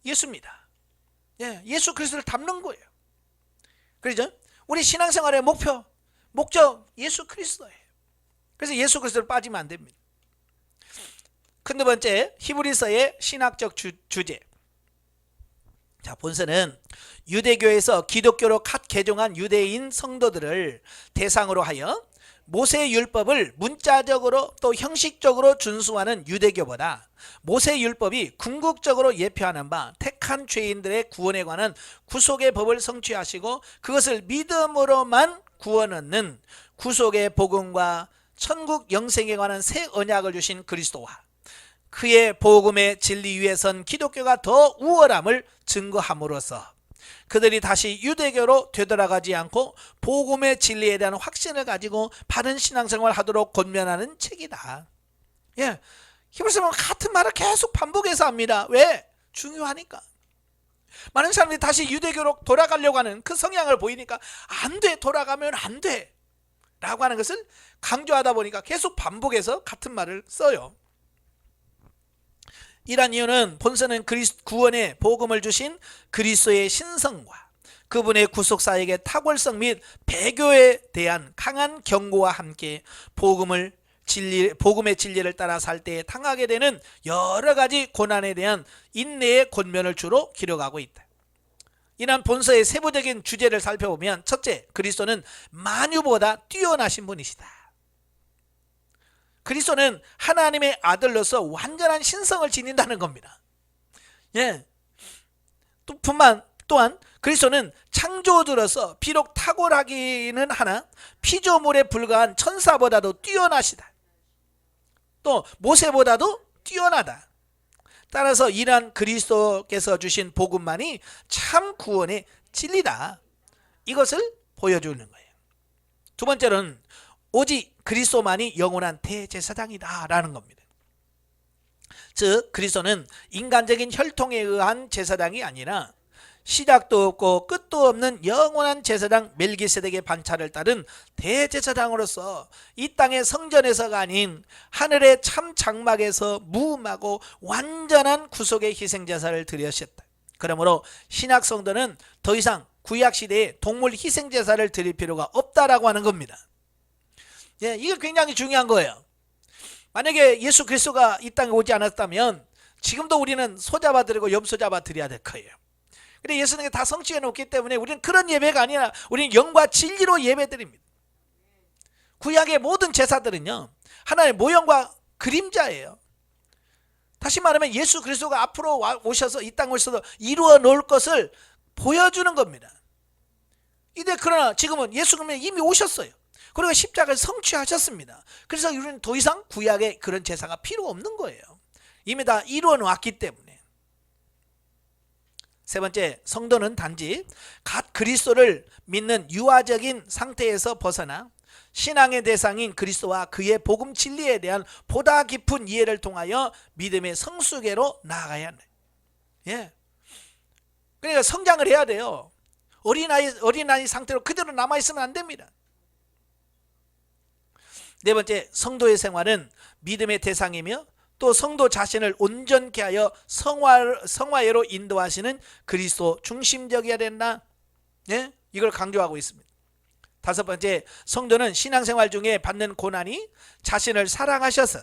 예수입니다. 예수 그리스도를 닮는 거예요. 그렇죠? 우리 신앙생활의 목적 예수 그리스도예요. 그래서 예수 그리스도를 빠지면 안 됩니다. 두 번째, 히브리서의 신학적 주제. 자, 본서는 유대교에서 기독교로 갓 개종한 유대인 성도들을 대상으로 하여 모세율법을 문자적으로 또 형식적으로 준수하는 유대교보다 모세율법이 궁극적으로 예표하는 바 택한 죄인들의 구원에 관한 구속의 법을 성취하시고 그것을 믿음으로만 구원 얻는 구속의 복음과 천국 영생에 관한 새 언약을 주신 그리스도와 그의 복음의 진리 위에 선 기독교가 더 우월함을 증거함으로써 그들이 다시 유대교로 되돌아가지 않고 복음의 진리에 대한 확신을 가지고 바른 신앙생활을 하도록 권면하는 책이다. 히브리서는 같은 말을 계속 반복해서 합니다. 왜? 중요하니까. 많은 사람들이 다시 유대교로 돌아가려고 하는 그 성향을 보이니까 안 돼, 돌아가면 안 돼 라고 하는 것을 강조하다 보니까 계속 반복해서 같은 말을 써요. 이란 이유는 본서는 구원의 복음을 주신 그리스도의 신성과 그분의 구속사역의 탁월성 및 배교에 대한 강한 경고와 함께 복음의 진리를 따라 살 때에 당하게 되는 여러 가지 고난에 대한 인내의 권면을 주로 기록하고 있다. 이런 본서의 세부적인 주제를 살펴보면 첫째, 그리스도는 만유보다 뛰어나신 분이시다. 그리스도는 하나님의 아들로서 완전한 신성을 지닌다는 겁니다. 또한 그리스도는 창조주로서 비록 탁월하기는 하나 피조물에 불과한 천사보다도 뛰어나시다. 또 모세보다도 뛰어나다. 따라서 이러한 그리스도께서 주신 복음만이 참 구원의 진리다. 이것을 보여주는 거예요. 두 번째로는 오직 그리스도만이 영원한 대제사장이다 라는 겁니다. 즉 그리스도는 인간적인 혈통에 의한 제사장이 아니라 시작도 없고 끝도 없는 영원한 제사장 멜기세덱의 반차를 따른 대제사장으로서 이 땅의 성전에서가 아닌 하늘의 참 장막에서 무음하고 완전한 구속의 희생제사를 드렸었다. 그러므로 신약 성도는 더 이상 구약시대에 동물 희생제사를 드릴 필요가 없다라고 하는 겁니다. 예, 이게 굉장히 중요한 거예요. 만약에 예수 그리스도가 이 땅에 오지 않았다면 지금도 우리는 소 잡아 드리고 염소 잡아 드려야 될 거예요. 근데 예수님이 다 성취해 놓기 때문에 우리는 그런 예배가 아니라 우리는 영과 진리로 예배 드립니다. 구약의 모든 제사들은요 하나님의 모형과 그림자예요. 다시 말하면 예수 그리스도가 앞으로 오셔서 이 땅에 오셔서 이루어 놓을 것을 보여주는 겁니다. 이제 그러나 지금은 예수님이 이미 오셨어요. 그리고 십자가를 성취하셨습니다. 그래서 우리는 더 이상 구약의 그런 제사가 필요 없는 거예요. 이미 다 이루어 놓았기 때문에. 세 번째, 성도는 단지 갓 그리스도를 믿는 유아적인 상태에서 벗어나 신앙의 대상인 그리스도와 그의 복음 진리에 대한 보다 깊은 이해를 통하여 믿음의 성숙계로 나아가야 한다. 예. 그러니까 성장을 해야 돼요. 어린아이 상태로 그대로 남아있으면 안 됩니다. 네 번째, 성도의 생활은 믿음의 대상이며 또 성도 자신을 온전케 하여 성화예로 인도하시는 그리스도 중심적이어야 된다. 예? 이걸 강조하고 있습니다. 다섯 번째, 성도는 신앙생활 중에 받는 고난이 자신을 사랑하셔서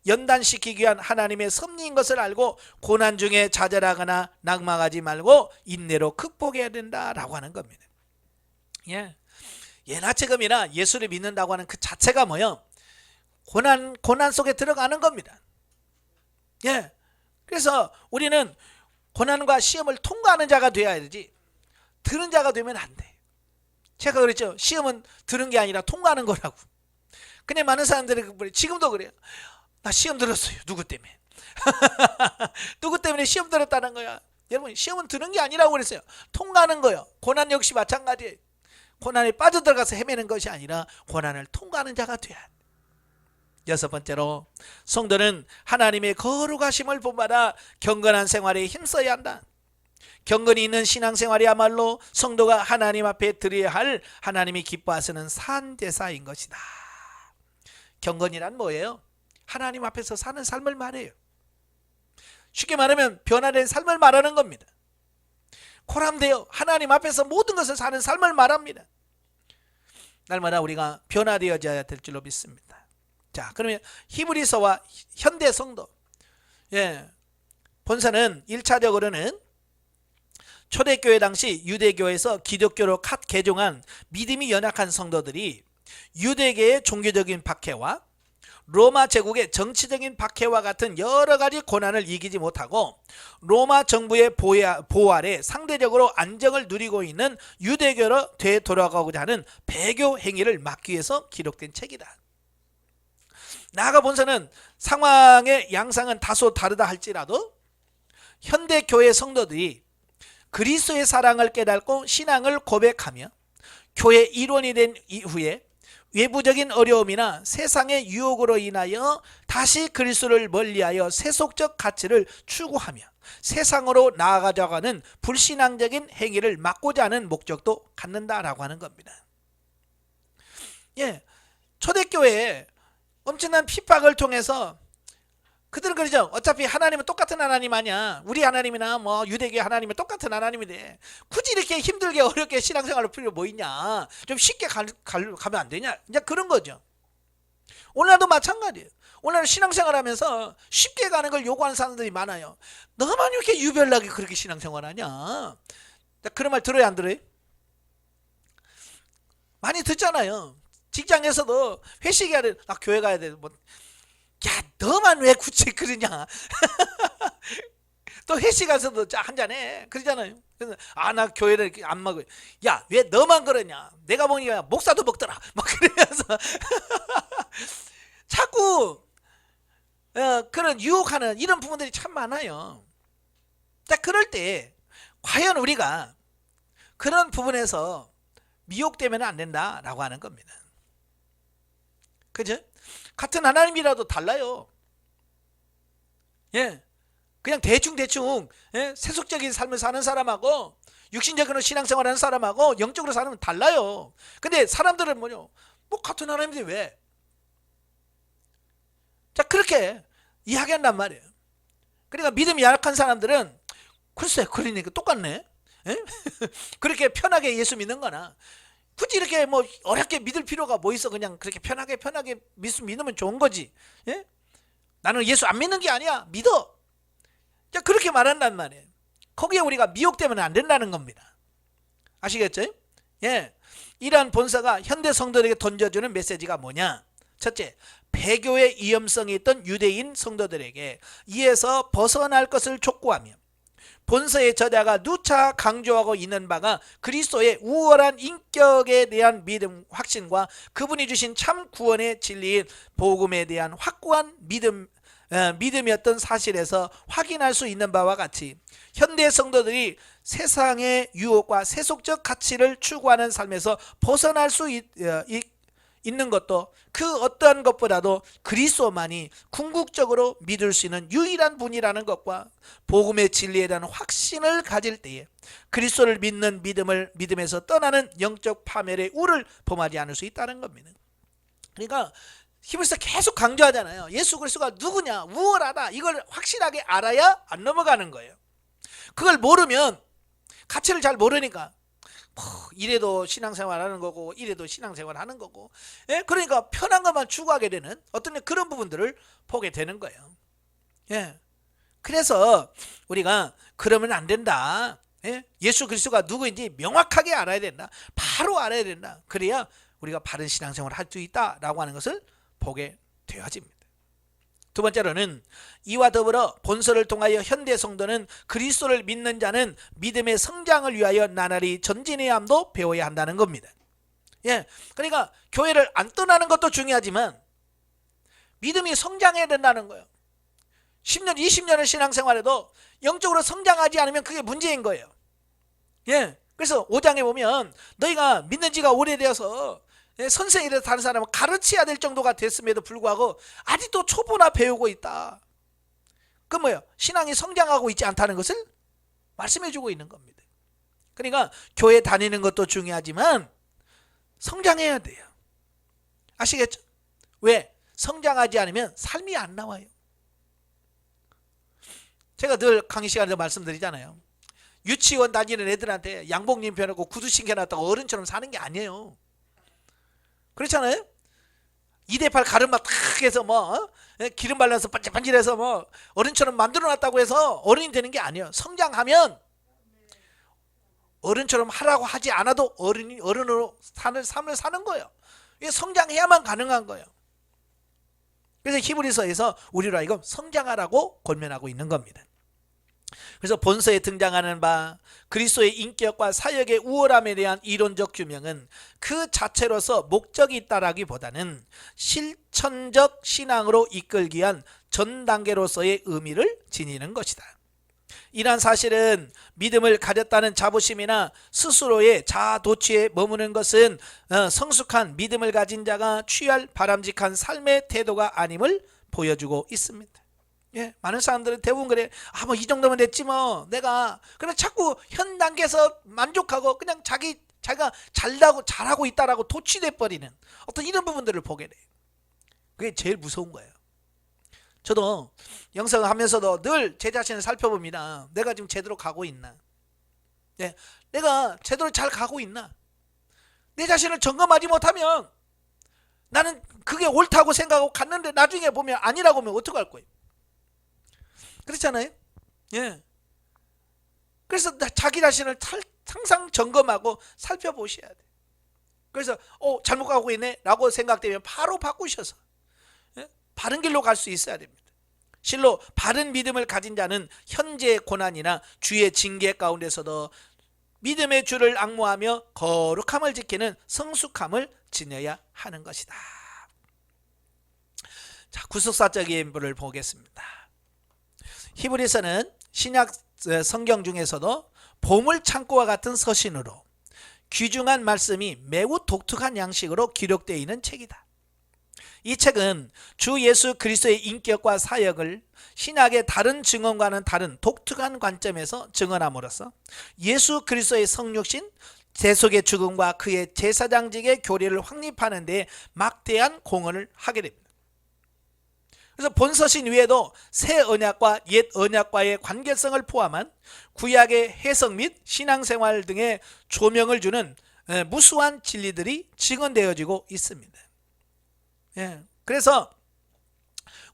연단시키기 위한 하나님의 섭리인 것을 알고 고난 중에 좌절하거나 낙망하지 말고 인내로 극복해야 된다라고 하는 겁니다. 예. 예나 지금이나 예수를 믿는다고 하는 그 자체가 뭐요? 고난 속에 들어가는 겁니다. 예. 그래서 우리는 고난과 시험을 통과하는 자가 되어야 되지 들은 자가 되면 안 돼. 제가 그랬죠. 시험은 들은 게 아니라 통과하는 거라고. 근데 많은 사람들이 지금도 그래요. 나 시험 들었어요. 누구 때문에? 누구 때문에 시험 들었다는 거야. 여러분 시험은 들은 게 아니라고 그랬어요. 통과하는 거예요. 고난 역시 마찬가지예요. 고난에 빠져들어가서 헤매는 것이 아니라 고난을 통과하는 자가 돼야 돼. 여섯 번째로 성도는 하나님의 거룩하심을 본받아 경건한 생활에 힘써야 한다. 경건이 있는 신앙생활이야말로 성도가 하나님 앞에 드려야 할 하나님이 기뻐하시는 산제사인 것이다. 경건이란 뭐예요? 하나님 앞에서 사는 삶을 말해요. 쉽게 말하면 변화된 삶을 말하는 겁니다. 코람되어 하나님 앞에서 모든 것을 사는 삶을 말합니다. 날마다 우리가 변화되어져야 될 줄로 믿습니다. 자, 그러면 히브리서와 현대 성도, 예, 본서는 1차적으로는 초대교회 당시 유대교에서 기독교로 갓 개종한 믿음이 연약한 성도들이 유대계의 종교적인 박해와 로마 제국의 정치적인 박해와 같은 여러 가지 고난을 이기지 못하고 로마 정부의 보호 아래 상대적으로 안정을 누리고 있는 유대교로 되돌아가고자 하는 배교 행위를 막기 위해서 기록된 책이다. 나아가 본서는 상황의 양상은 다소 다르다 할지라도 현대 교회 성도들이 그리스도의 사랑을 깨닫고 신앙을 고백하며 교회 일원이 된 이후에 외부적인 어려움이나 세상의 유혹으로 인하여 다시 그리스도를 멀리하여 세속적 가치를 추구하며 세상으로 나아가자고 하는 불신앙적인 행위를 막고자 하는 목적도 갖는다라고 하는 겁니다. 예, 초대교회에 엄청난 핍박을 통해서 그들은 그러죠. 어차피 하나님은 똑같은 하나님 아니야. 우리 하나님이나 뭐 유대교 하나님은 똑같은 하나님인데 굳이 이렇게 힘들게 어렵게 신앙생활을 필요 뭐 있냐. 좀 쉽게 가면 안 되냐. 이제 그런 거죠. 오늘날도 마찬가지예요. 오늘 신앙생활하면서 쉽게 가는 걸 요구하는 사람들이 많아요. 너만 이렇게 유별나게 그렇게 신앙생활하냐. 그런 말 들어야 안 들어요? 많이 듣잖아요. 직장에서도 회식해야 돼. 나 교회 가야 돼. 뭐. 야, 너만 왜 굳이 그러냐. 또 회식 가서도 한잔해 그러잖아요. 그래서 나 교회를 안 먹어요. 야, 왜 너만 그러냐. 내가 보니까 목사도 먹더라. 막 그러면서 자꾸 그런 유혹하는 이런 부분들이 참 많아요. 자, 그럴 때 과연 우리가 그런 부분에서 미혹되면 안 된다라고 하는 겁니다. 그죠? 같은 하나님이라도 달라요. 예, 그냥 대충 세속적인 삶을 사는 사람하고 육신적으로 신앙생활하는 사람하고 영적으로 사람은 달라요. 근데 사람들은 뭐 같은 하나님인데 왜? 자, 그렇게 이야기한단 말이에요. 그러니까 믿음이 약한 사람들은 글쎄, 그러니까 똑같네. 예? 그렇게 편하게 예수 믿는 거나 굳이 이렇게 어렵게 믿을 필요가 뭐 있어. 그냥 그렇게 편하게 믿으면 좋은 거지. 예? 나는 예수 안 믿는 게 아니야, 믿어. 자, 그렇게 말한단 말이에요. 거기에 우리가 미혹되면 안 된다는 겁니다. 아시겠죠? 예, 이러한 본서가 현대 성도들에게 던져주는 메시지가 뭐냐? 첫째, 배교의 위험성이 있던 유대인 성도들에게 이에서 벗어날 것을 촉구하며, 본서의 저자가 누차 강조하고 있는 바가 그리스도의 우월한 인격에 대한 믿음, 확신과 그분이 주신 참 구원의 진리인 복음에 대한 확고한 믿음이었던 사실에서 확인할 수 있는 바와 같이, 현대 성도들이 세상의 유혹과 세속적 가치를 추구하는 삶에서 벗어날 수 있는 것도 그 어떠한 것보다도 그리스도만이 궁극적으로 믿을 수 있는 유일한 분이라는 것과 복음의 진리에 대한 확신을 가질 때에 그리스도를 믿는 믿음에서 떠나는 영적 파멸의 우를 범하지 않을 수 있다는 겁니다. 그러니까 히브리서 계속 강조하잖아요. 예수 그리스도가 누구냐, 우월하다, 이걸 확실하게 알아야 안 넘어가는 거예요. 그걸 모르면, 가치를 잘 모르니까 이래도 신앙생활 하는 거고 이래도 신앙생활 하는 거고, 예? 그러니까 편한 것만 추구하게 되는 어떤 그런 부분들을 보게 되는 거예요. 예. 그래서 우리가 그러면 안 된다. 예? 예수 그리스도가 누구인지 명확하게 알아야 된다. 바로 알아야 된다. 그래야 우리가 바른 신앙생활을 할 수 있다라고 하는 것을 보게 되어집니다. 두 번째로는 이와 더불어 본서를 통하여 현대 성도는 그리스도를 믿는 자는 믿음의 성장을 위하여 나날이 전진해야 함도 배워야 한다는 겁니다. 예, 그러니까 교회를 안 떠나는 것도 중요하지만 믿음이 성장해야 된다는 거예요. 10년, 20년을 신앙생활해도 영적으로 성장하지 않으면 그게 문제인 거예요. 예, 그래서 5장에 보면 너희가 믿는 지가 오래되어서 선생이라도 다른 사람을 가르쳐야 될 정도가 됐음에도 불구하고 아직도 초보나 배우고 있다. 그 뭐예요? 신앙이 성장하고 있지 않다는 것을 말씀해주고 있는 겁니다. 그러니까 교회 다니는 것도 중요하지만 성장해야 돼요. 아시겠죠? 왜? 성장하지 않으면 삶이 안 나와요. 제가 늘 강의 시간에도 말씀드리잖아요. 유치원 다니는 애들한테 양복 입혀놓고 구두 신겨놨다고 어른처럼 사는 게 아니에요. 그렇잖아요? 2대8 가르마 탁 해서 기름 발라서 반질반질해서 어른처럼 만들어놨다고 해서 어른이 되는 게 아니에요. 성장하면 어른처럼 하라고 하지 않아도 어른으로 사는 삶을 사는 거예요. 이게 성장해야만 가능한 거예요. 그래서 히브리서에서 우리로 하여금 성장하라고 권면하고 있는 겁니다. 그래서 본서에 등장하는 바 그리스도의 인격과 사역의 우월함에 대한 이론적 규명은 그 자체로서 목적이 있다라기보다는 실천적 신앙으로 이끌기 위한 전 단계로서의 의미를 지니는 것이다. 이러한 사실은 믿음을 가졌다는 자부심이나 스스로의 자아 도취에 머무는 것은 성숙한 믿음을 가진 자가 취할 바람직한 삶의 태도가 아님을 보여주고 있습니다. 예, 많은 사람들은 대부분 그래. 이 정도면 됐지 내가. 그래 자꾸 현 단계에서 만족하고 그냥 자기가 잘하고 있다라고 도취돼 버리는 어떤 이런 부분들을 보게 돼요. 그게 제일 무서운 거예요. 저도 영성을 하면서도 늘 제 자신을 살펴봅니다. 내가 지금 제대로 가고 있나? 예, 내가 제대로 잘 가고 있나? 내 자신을 점검하지 못하면 나는 그게 옳다고 생각하고 갔는데 나중에 보면 아니라고 하면 어떡할 거예요? 그렇잖아요. 예. 그래서 자기 자신을 항상 점검하고 살펴보셔야 돼. 그래서 잘못 가고 있네 라고 생각되면 바로 바꾸셔서 바른 길로 갈 수 있어야 됩니다. 실로 바른 믿음을 가진 자는 현재의 고난이나 주의 징계 가운데서도 믿음의 주를 앙모하며 거룩함을 지키는 성숙함을 지녀야 하는 것이다. 자, 구속사적인 부를 보겠습니다. 히브리서는 신약 성경 중에서도 보물창고와 같은 서신으로 귀중한 말씀이 매우 독특한 양식으로 기록되어 있는 책이다. 이 책은 주 예수 그리스도의 인격과 사역을 신약의 다른 증언과는 다른 독특한 관점에서 증언함으로써 예수 그리스도의 성육신, 대속의 죽음과 그의 제사장직의 교리를 확립하는 데 막대한 공헌을 하게 됩니다. 그래서 본서신 위에도 새 언약과 옛 언약과의 관계성을 포함한 구약의 해석 및 신앙생활 등의 조명을 주는 무수한 진리들이 증언되어지고 있습니다. 그래서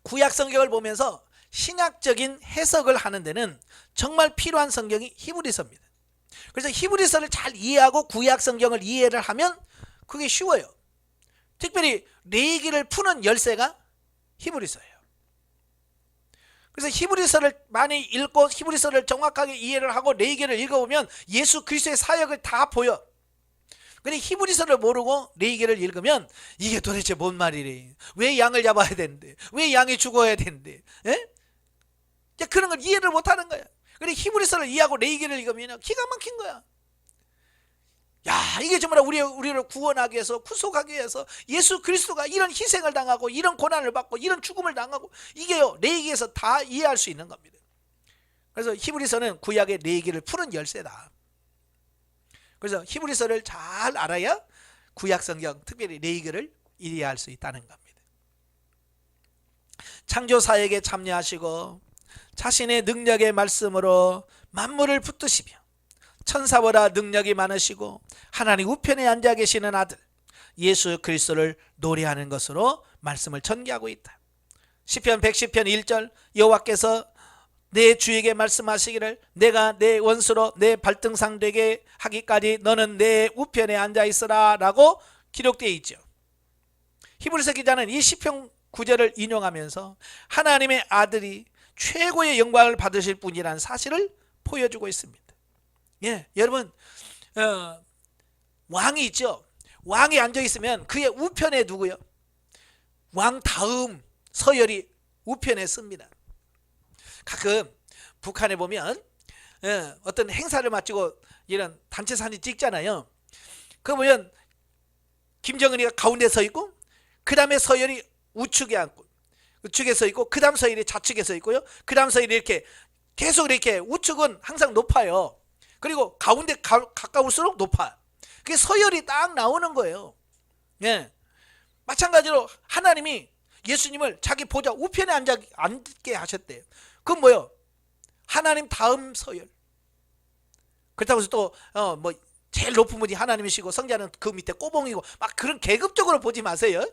구약 성경을 보면서 신학적인 해석을 하는 데는 정말 필요한 성경이 히브리서입니다. 그래서 히브리서를 잘 이해하고 구약 성경을 이해를 하면 그게 쉬워요. 특별히 레위기를 푸는 열쇠가 히브리서예요. 그래서 히브리서를 많이 읽고 히브리서를 정확하게 이해를 하고 레위기를 읽어보면 예수 그리스도의 사역을 다 보여. 근데 히브리서를 모르고 레위기를 읽으면 이게 도대체 뭔 말이래? 왜 양을 잡아야 되는데? 왜 양이 죽어야 되는데? 그런 걸 이해를 못하는 거야. 근데 히브리서를 이해하고 레위기를 읽으면 기가 막힌 거야. 야, 이게 정말 우리를 구원하기 위해서, 구속하기 위해서 예수 그리스도가 이런 희생을 당하고 이런 고난을 받고 이런 죽음을 당하고, 이게요 레위기에서 다 이해할 수 있는 겁니다. 그래서 히브리서는 구약의 레위기를 푸는 열쇠다. 그래서 히브리서를 잘 알아야 구약 성경, 특별히 레위기를 이해할 수 있다는 겁니다. 창조 사역에 참여하시고 자신의 능력의 말씀으로 만물을 붙드시며 천사보다 능력이 많으시고 하나님 우편에 앉아 계시는 아들 예수 그리스도를 노래하는 것으로 말씀을 전개하고 있다. 시편 110편 1절 여호와께서 내 주에게 말씀하시기를 내가 내 원수로 내 발등상 되게 하기까지 너는 내 우편에 앉아 있으라 라고 기록되어 있죠. 히브리서 기자는 이 시편 9절을 인용하면서 하나님의 아들이 최고의 영광을 받으실 분이라는 사실을 보여주고 있습니다. 여러분, 왕이 있죠. 왕이 앉아 있으면 그의 우편에 누구요? 왕 다음 서열이 우편에 씁니다. 가끔 북한에 보면 어떤 행사를 마치고 이런 단체 사진 찍잖아요. 그 보면 김정은이가 가운데 서 있고 그 다음에 서열이 우측에 앉고 우측에 서 있고 그 다음 서열이 좌측에 서 있고요. 그 다음 서열이 이렇게 계속 이렇게 우측은 항상 높아요. 그리고 가운데 가까울수록 높아. 그게 서열이 딱 나오는 거예요. 마찬가지로 하나님이 예수님을 자기 보좌 우편에 앉게 하셨대요. 그건 뭐예요? 하나님 다음 서열. 그렇다고 해서 또 뭐 제일 높은 분이 하나님이시고 성자는 그 밑에 꼬봉이고 막 그런 계급적으로 보지 마세요.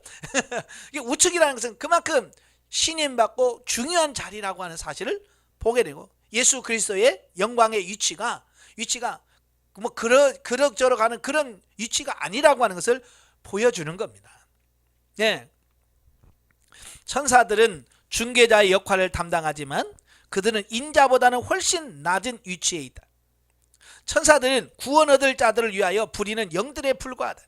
이게 우측이라는 것은 그만큼 신임받고 중요한 자리라고 하는 사실을 보게 되고, 예수 그리스도의 영광의 위치가 뭐 그럭저럭 하는 그런 위치가 아니라고 하는 것을 보여주는 겁니다. 천사들은 중개자의 역할을 담당하지만 그들은 인자보다는 훨씬 낮은 위치에 있다. 천사들은 구원 얻을 자들을 위하여 부리는 영들에 불과하다.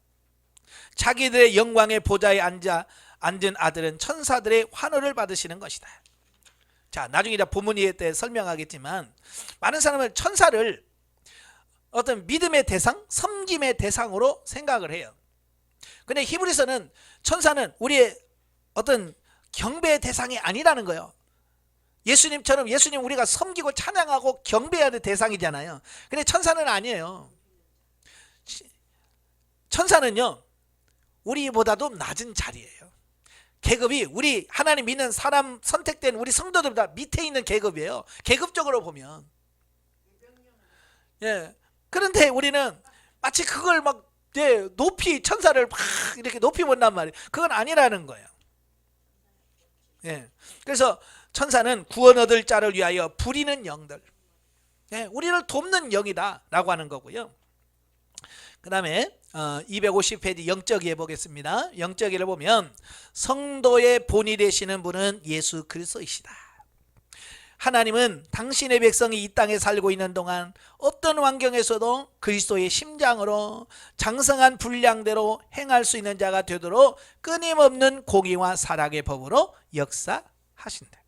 자기들의 영광의 보좌에 앉은 아들은 천사들의 환호를 받으시는 것이다. 자, 나중에 본문 이해 때 설명하겠지만 많은 사람은 천사를 어떤 믿음의 대상, 섬김의 대상으로 생각을 해요. 근데 히브리서는 천사는 우리의 어떤 경배의 대상이 아니라는 거예요. 예수님처럼 예수님 우리가 섬기고 찬양하고 경배해야 될 대상이잖아요. 근데 천사는 아니에요. 천사는요 우리보다도 낮은 자리예요. 계급이 우리 하나님 믿는 사람 선택된 우리 성도들보다 밑에 있는 계급이에요. 계급적으로 보면. 그런데 우리는 마치 그걸 막 높이 천사를 막 이렇게 높이 본단 말이에요. 그건 아니라는 거예요. 그래서 천사는 구원 얻을 자를 위하여 부리는 영들, 우리를 돕는 영이다 라고 하는 거고요. 그 다음에 250페이지 영적이에 보겠습니다. 영적이를 보면 성도의 본이 되시는 분은 예수 그리스도이시다. 하나님은 당신의 백성이 이 땅에 살고 있는 동안 어떤 환경에서도 그리스도의 심장으로 장성한 분량대로 행할 수 있는 자가 되도록 끊임없는 공의와 사랑의 법으로 역사하신다.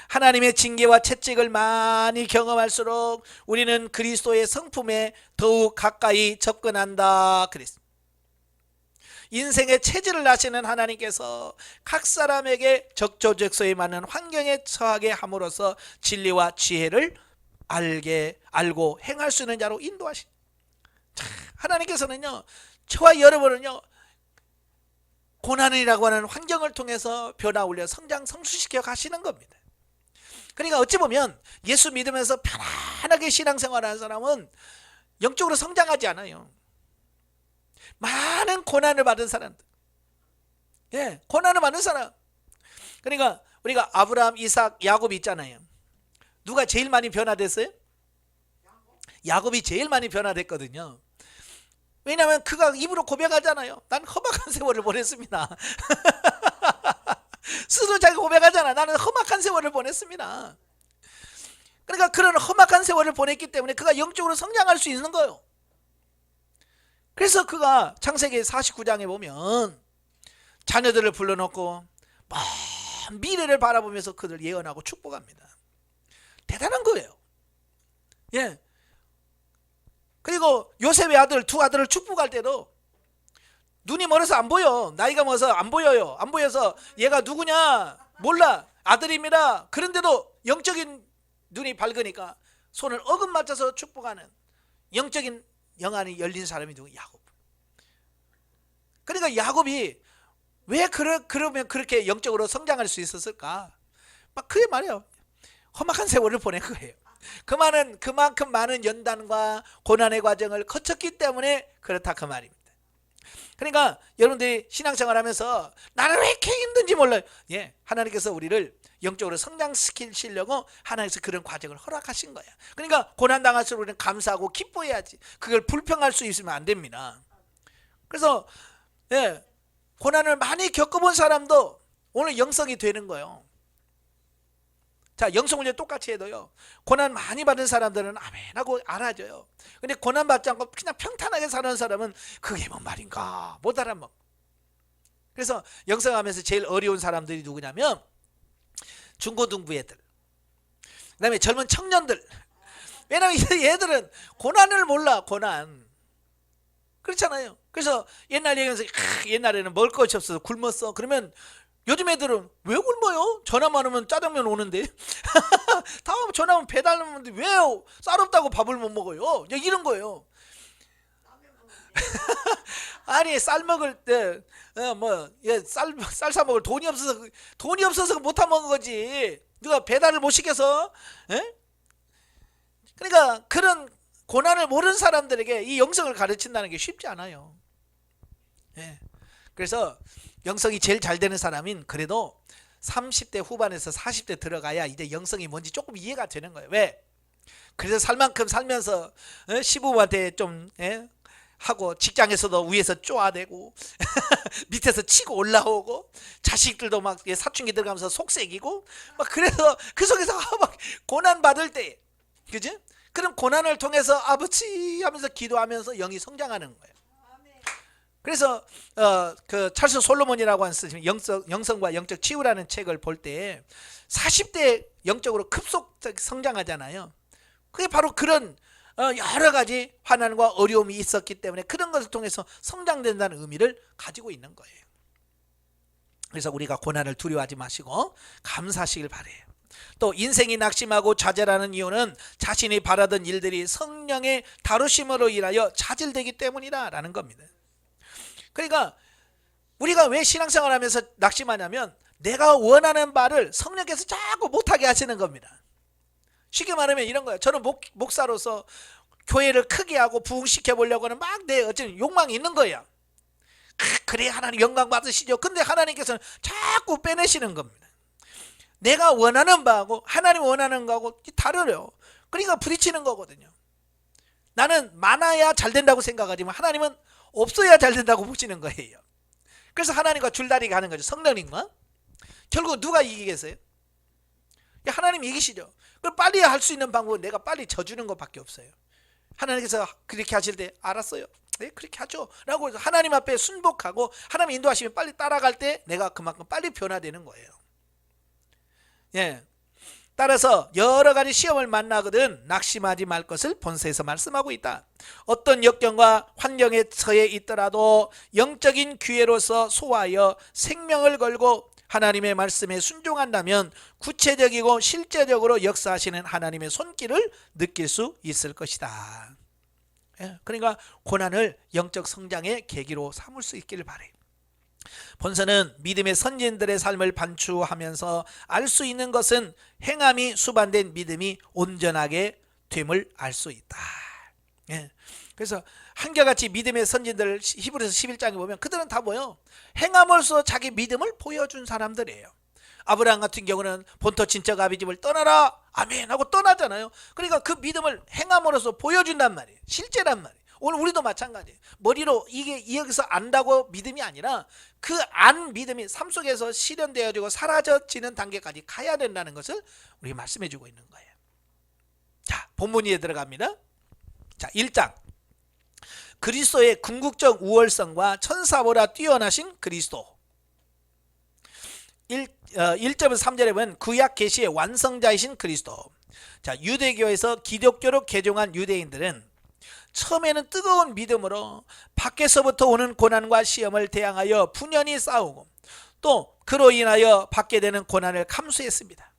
하나님의 징계와 채찍을 많이 경험할수록 우리는 그리스도의 성품에 더욱 가까이 접근한다 그랬습니다. 인생의 체질을 아시는 하나님께서 각 사람에게 적조적소에 맞는 환경에 처하게 함으로써 진리와 지혜를 알고 행할 수 있는 자로 인도하신. 하나님께서는요, 저와 여러분은요, 고난이라고 하는 환경을 통해서 변화 올려 성장 성수시켜 가시는 겁니다. 그러니까 어찌 보면 예수 믿으면서 편안하게 신앙생활하는 사람은 영적으로 성장하지 않아요. 많은 고난을 받은 사람들, 고난을 받는 사람. 그러니까 우리가 아브라함, 이삭, 야곱 있잖아요. 누가 제일 많이 변화됐어요? 야곱이 제일 많이 변화됐거든요. 왜냐하면 그가 입으로 고백하잖아요. 난 험악한 세월을 보냈습니다. 스스로 자기가 고백하잖아. 나는 험악한 세월을 보냈습니다. 그러니까 그런 험악한 세월을 보냈기 때문에 그가 영적으로 성장할 수 있는 거예요. 그래서 그가 창세기 49장에 보면 자녀들을 불러놓고 먼 미래를 바라보면서 그들 예언하고 축복합니다. 대단한 거예요. 그리고 요셉의 아들, 두 아들을 축복할 때도 눈이 멀어서 안 보여. 나이가 먹어서 안 보여요. 안 보여서 얘가 누구냐 몰라. 아들입니다. 그런데도 영적인 눈이 밝으니까 손을 어긋 맞춰서 축복하는 영적인 영안이 열린 사람이 누구? 야곱. 그러니까 야곱이 왜 그러면 그렇게 영적으로 성장할 수 있었을까? 막 그게 말이에요. 험악한 세월을 보낸 거예요. 그만큼 많은 연단과 고난의 과정을 거쳤기 때문에 그렇다 그 말입니다. 그러니까 여러분들이 신앙생활하면서 나는 왜 이렇게 힘든지 몰라요. 하나님께서 우리를 영적으로 성장시키려고 하나님께서 그런 과정을 허락하신 거예요. 그러니까 고난당할수록 우리는 감사하고 기뻐해야지. 그걸 불평할 수 있으면 안 됩니다. 그래서 고난을 많이 겪어본 사람도 오늘 영성이 되는 거예요. 자, 영성훈련 똑같이 해도요, 고난 많이 받은 사람들은 아멘 하고 알아줘요. 근데 고난 받지 않고 그냥 평탄하게 사는 사람은 그게 뭔 말인가 못 알아먹어. 그래서 영성하면서 제일 어려운 사람들이 누구냐면 중고등부 애들, 그 다음에 젊은 청년들. 왜냐면 얘들은 고난을 몰라. 고난 그렇잖아요. 그래서 옛날 얘기하면서 옛날에는 먹을 것이 없어서 굶었어. 그러면 요즘 애들은 왜 굶어요? 전화만 하면 짜장면 오는데. 다음 전화하면 배달 오는데 왜요? 쌀 없다고 밥을 못 먹어요? 이런 거예요. 아니 쌀 먹을 때 쌀 사 먹을 돈이 없어서 못 사 먹은 거지. 누가 배달을 못 시켜서? 그러니까 그런 고난을 모르는 사람들에게 이 영성을 가르친다는 게 쉽지 않아요. 그래서 영성이 제일 잘 되는 사람인 그래도 30대 후반에서 40대 들어가야 이제 영성이 뭔지 조금 이해가 되는 거예요. 왜? 그래서 살 만큼 살면서 시부모한테 좀 하고 직장에서도 위에서 쪼아대고 밑에서 치고 올라오고 자식들도 막 사춘기 들어가면서 속색이고 막 그래서 그 속에서 막 고난 받을 때, 그지? 그런 고난을 통해서 아버지 하면서 기도하면서 영이 성장하는 거예요. 그래서 그 찰스 솔로몬이라고 하는 스님 영성과 영적 치유라는 책을 볼 때 40대 영적으로 급속적 성장하잖아요. 그게 바로 그런 여러 가지 환난과 어려움이 있었기 때문에 그런 것을 통해서 성장된다는 의미를 가지고 있는 거예요. 그래서 우리가 고난을 두려워하지 마시고 감사하시길 바래요. 또 인생이 낙심하고 좌절하는 이유는 자신이 바라던 일들이 성령의 다루심으로 인하여 좌절되기 때문이라는 겁니다. 그러니까 우리가 왜 신앙생활 하면서 낙심하냐면 내가 원하는 바를 성령께서 자꾸 못하게 하시는 겁니다. 쉽게 말하면 이런 거예요. 저는 목사로서 교회를 크게 하고 부흥시켜 보려고 하는 막 내 어쨌든 욕망이 있는 거예요. 그래 하나님 영광 받으시죠. 근데 하나님께서는 자꾸 빼내시는 겁니다. 내가 원하는 바하고 하나님 원하는 거하고 다르요. 그러니까 부딪히는 거거든요. 나는 많아야 잘 된다고 생각하지만 하나님은 없어야 잘 된다고 보시는 거예요. 그래서 하나님과 줄다리기 하는 거죠. 성령님과. 결국 누가 이기겠어요? 하나님이 이기시죠. 그걸 빨리 할 수 있는 방법은 내가 빨리 져주는 것밖에 없어요. 하나님께서 그렇게 하실 때 알았어요. 네, 그렇게 하죠. 라고 하나님 앞에 순복하고 하나님 인도하시면 빨리 따라갈 때 내가 그만큼 빨리 변화되는 거예요. 예. 따라서 여러 가지 시험을 만나거든 낙심하지 말 것을 본서에서 말씀하고 있다. 어떤 역경과 환경에 처해 있더라도 영적인 기회로서 소화하여 생명을 걸고 하나님의 말씀에 순종한다면 구체적이고 실제적으로 역사하시는 하나님의 손길을 느낄 수 있을 것이다. 그러니까 고난을 영적 성장의 계기로 삼을 수 있기를 바라요. 본서는 믿음의 선진들의 삶을 반추하면서 알 수 있는 것은 행함이 수반된 믿음이 온전하게 됨을 알 수 있다. 그래서 한결같이 믿음의 선진들 히브리서 11장에 보면 그들은 다 뭐예요? 행함으로써 자기 믿음을 보여준 사람들이에요. 아브라함 같은 경우는 본토 친척 아비 집을 떠나라 아멘 하고 떠나잖아요. 그러니까 그 믿음을 행함으로써 보여준단 말이에요. 실제란 말이에요. 오늘 우리도 마찬가지예요. 머리로 이게 여기서 안다고 믿음이 아니라 그 안 믿음이 삶 속에서 실현되어지고 사라져지는 단계까지 가야 된다는 것을 우리 말씀해 주고 있는 거예요. 자, 본문에 들어갑니다. 자, 1장. 그리스도의 궁극적 우월성과 천사보다 뛰어나신 그리스도. 1절부터 3절에 보면 구약 계시의 완성자이신 그리스도. 자, 유대교에서 기독교로 개종한 유대인들은 처음에는 뜨거운 믿음으로 밖에서부터 오는 고난과 시험을 대항하여 분연히 싸우고 또 그로 인하여 받게 되는 고난을 감수했습니다.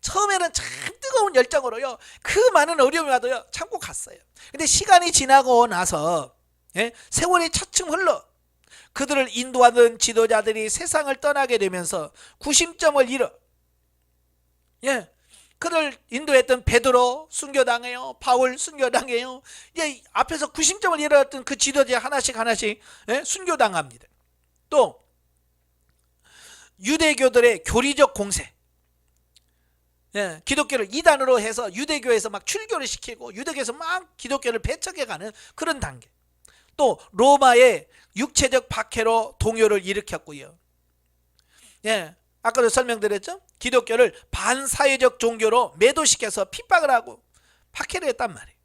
처음에는 참 뜨거운 열정으로요 그 많은 어려움이 와도요 참고 갔어요. 근데 시간이 지나고 나서 세월이 차츰 흘러 그들을 인도하던 지도자들이 세상을 떠나게 되면서 구심점을 잃어 그를 인도했던 베드로 순교당해요. 바울 순교당해요. 앞에서 구심점을 잃었던 그 지도자 하나씩 순교당합니다. 또 유대교들의 교리적 공세 기독교를 이단으로 해서 유대교에서 막 출교를 시키고 유대교에서 막 기독교를 배척해가는 그런 단계. 또 로마의 육체적 박해로 동요를 일으켰고요. 아까도 설명드렸죠. 기독교를 반사회적 종교로 매도시켜서 핍박을 하고 박해를 했단 말이에요.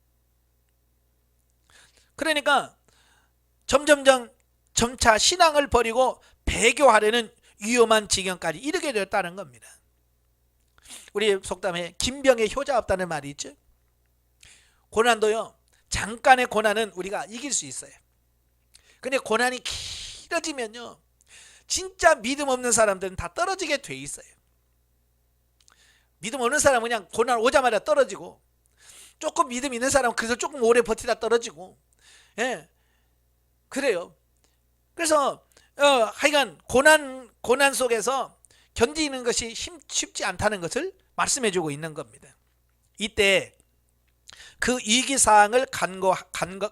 그러니까 점차 신앙을 버리고 배교하려는 위험한 지경까지 이르게 되었다는 겁니다. 우리 속담에 김병에 효자 없다는 말이 있죠. 고난도요 잠깐의 고난은 우리가 이길 수 있어요. 근데 고난이 길어지면요 진짜 믿음 없는 사람들은 다 떨어지게 돼 있어요. 믿음 없는 사람은 그냥 고난 오자마자 떨어지고 조금 믿음 있는 사람은 그래서 조금 오래 버티다 떨어지고 그래요. 그래서 하여간 고난 속에서 견디는 것이 쉽지 않다는 것을 말씀해 주고 있는 겁니다. 이때 그 위기사항을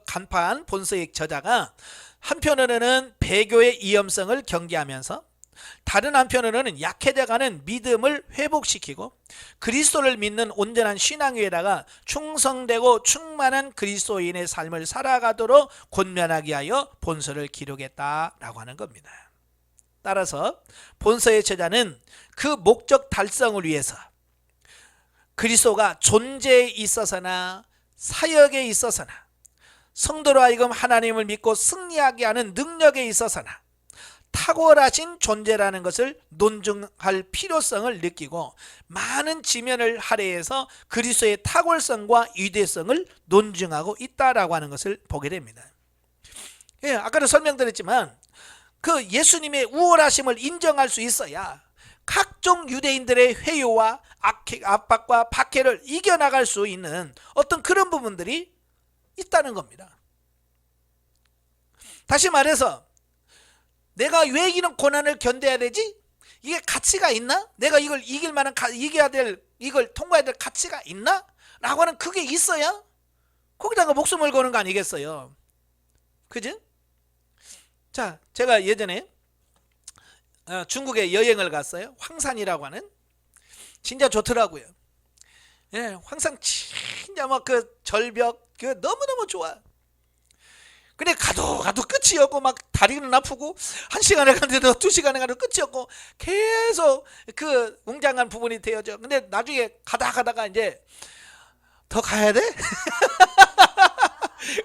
간파한 본서의 저자가 한편으로는 배교의 위험성을 경계하면서 다른 한편으로는 약해져가는 믿음을 회복시키고 그리스도를 믿는 온전한 신앙 위에다가 충성되고 충만한 그리스도인의 삶을 살아가도록 권면하게 하여 본서를 기록했다라고 하는 겁니다. 따라서 본서의 저자는 그 목적 달성을 위해서 그리스도가 존재에 있어서나 사역에 있어서나 성도로 하여금 하나님을 믿고 승리하게 하는 능력에 있어서나 탁월하신 존재라는 것을 논증할 필요성을 느끼고 많은 지면을 할애해서 그리스도의 탁월성과 위대성을 논증하고 있다라고 하는 것을 보게 됩니다. 아까도 설명드렸지만 그 예수님의 우월하심을 인정할 수 있어야 각종 유대인들의 회유와 압박과 박해를 이겨나갈 수 있는 어떤 그런 부분들이 있다는 겁니다. 다시 말해서 내가 왜 이런 고난을 견뎌야 되지? 이게 가치가 있나? 내가 이걸 이길 만한 이걸 통과해야 될 가치가 있나? 라고 하는 그게 있어야 거기다가 목숨을 거는 거 아니겠어요? 그지? 자, 제가 예전에 중국에 여행을 갔어요. 황산이라고 하는. 진짜 좋더라고요. 황산 진짜 막 그 절벽 너무너무 좋아. 근데 가도 끝이 끝이 없고 막 다리는 아프고 1시간에 갔는데도 2시간에 가도 끝이 없고 계속 그 웅장한 부분이 되어져. 근데 나중에 가다가 이제 더 가야 돼?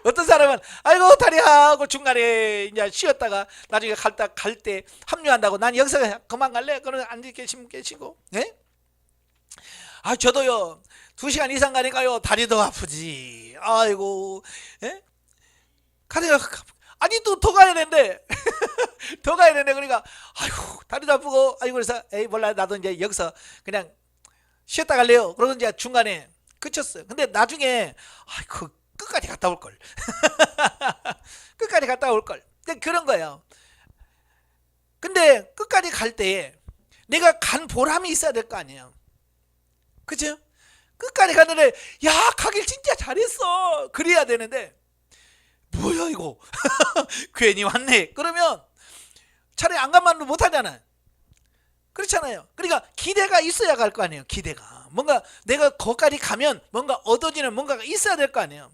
어떤 사람은 아이고 다리야 하고 중간에 이제 쉬었다가 나중에 갈 때 합류한다고 난 여기서 그만 갈래? 그러면 앉아 계시면 계시고, 예? 아 저도요 2시간 이상 가니까요 다리도 아프지. 아이고, 예? 가다가 아니 또 더 가야 되는데 더 가야 되는데 그러니까 아이고 다리도 아프고 아이고 그래서 에이 몰라 나도 이제 여기서 그냥 쉬었다 갈래요. 그러고 이제 중간에 그쳤어요. 근데 나중에 아이고 끝까지 갔다 올 걸. 끝까지 갔다 올 걸. 그런 거예요. 근데 끝까지 갈 때 내가 간 보람이 있어야 될 거 아니에요. 그죠? 끝까지 갔는데 야 가길 진짜 잘했어. 그래야 되는데 뭐야 이거 괜히 왔네. 그러면 차라리 안 가면 못하잖아요. 그렇잖아요. 그러니까 기대가 있어야 갈 거 아니에요. 기대가 뭔가 내가 거기까지 가면 뭔가 얻어지는 뭔가가 있어야 될 거 아니에요.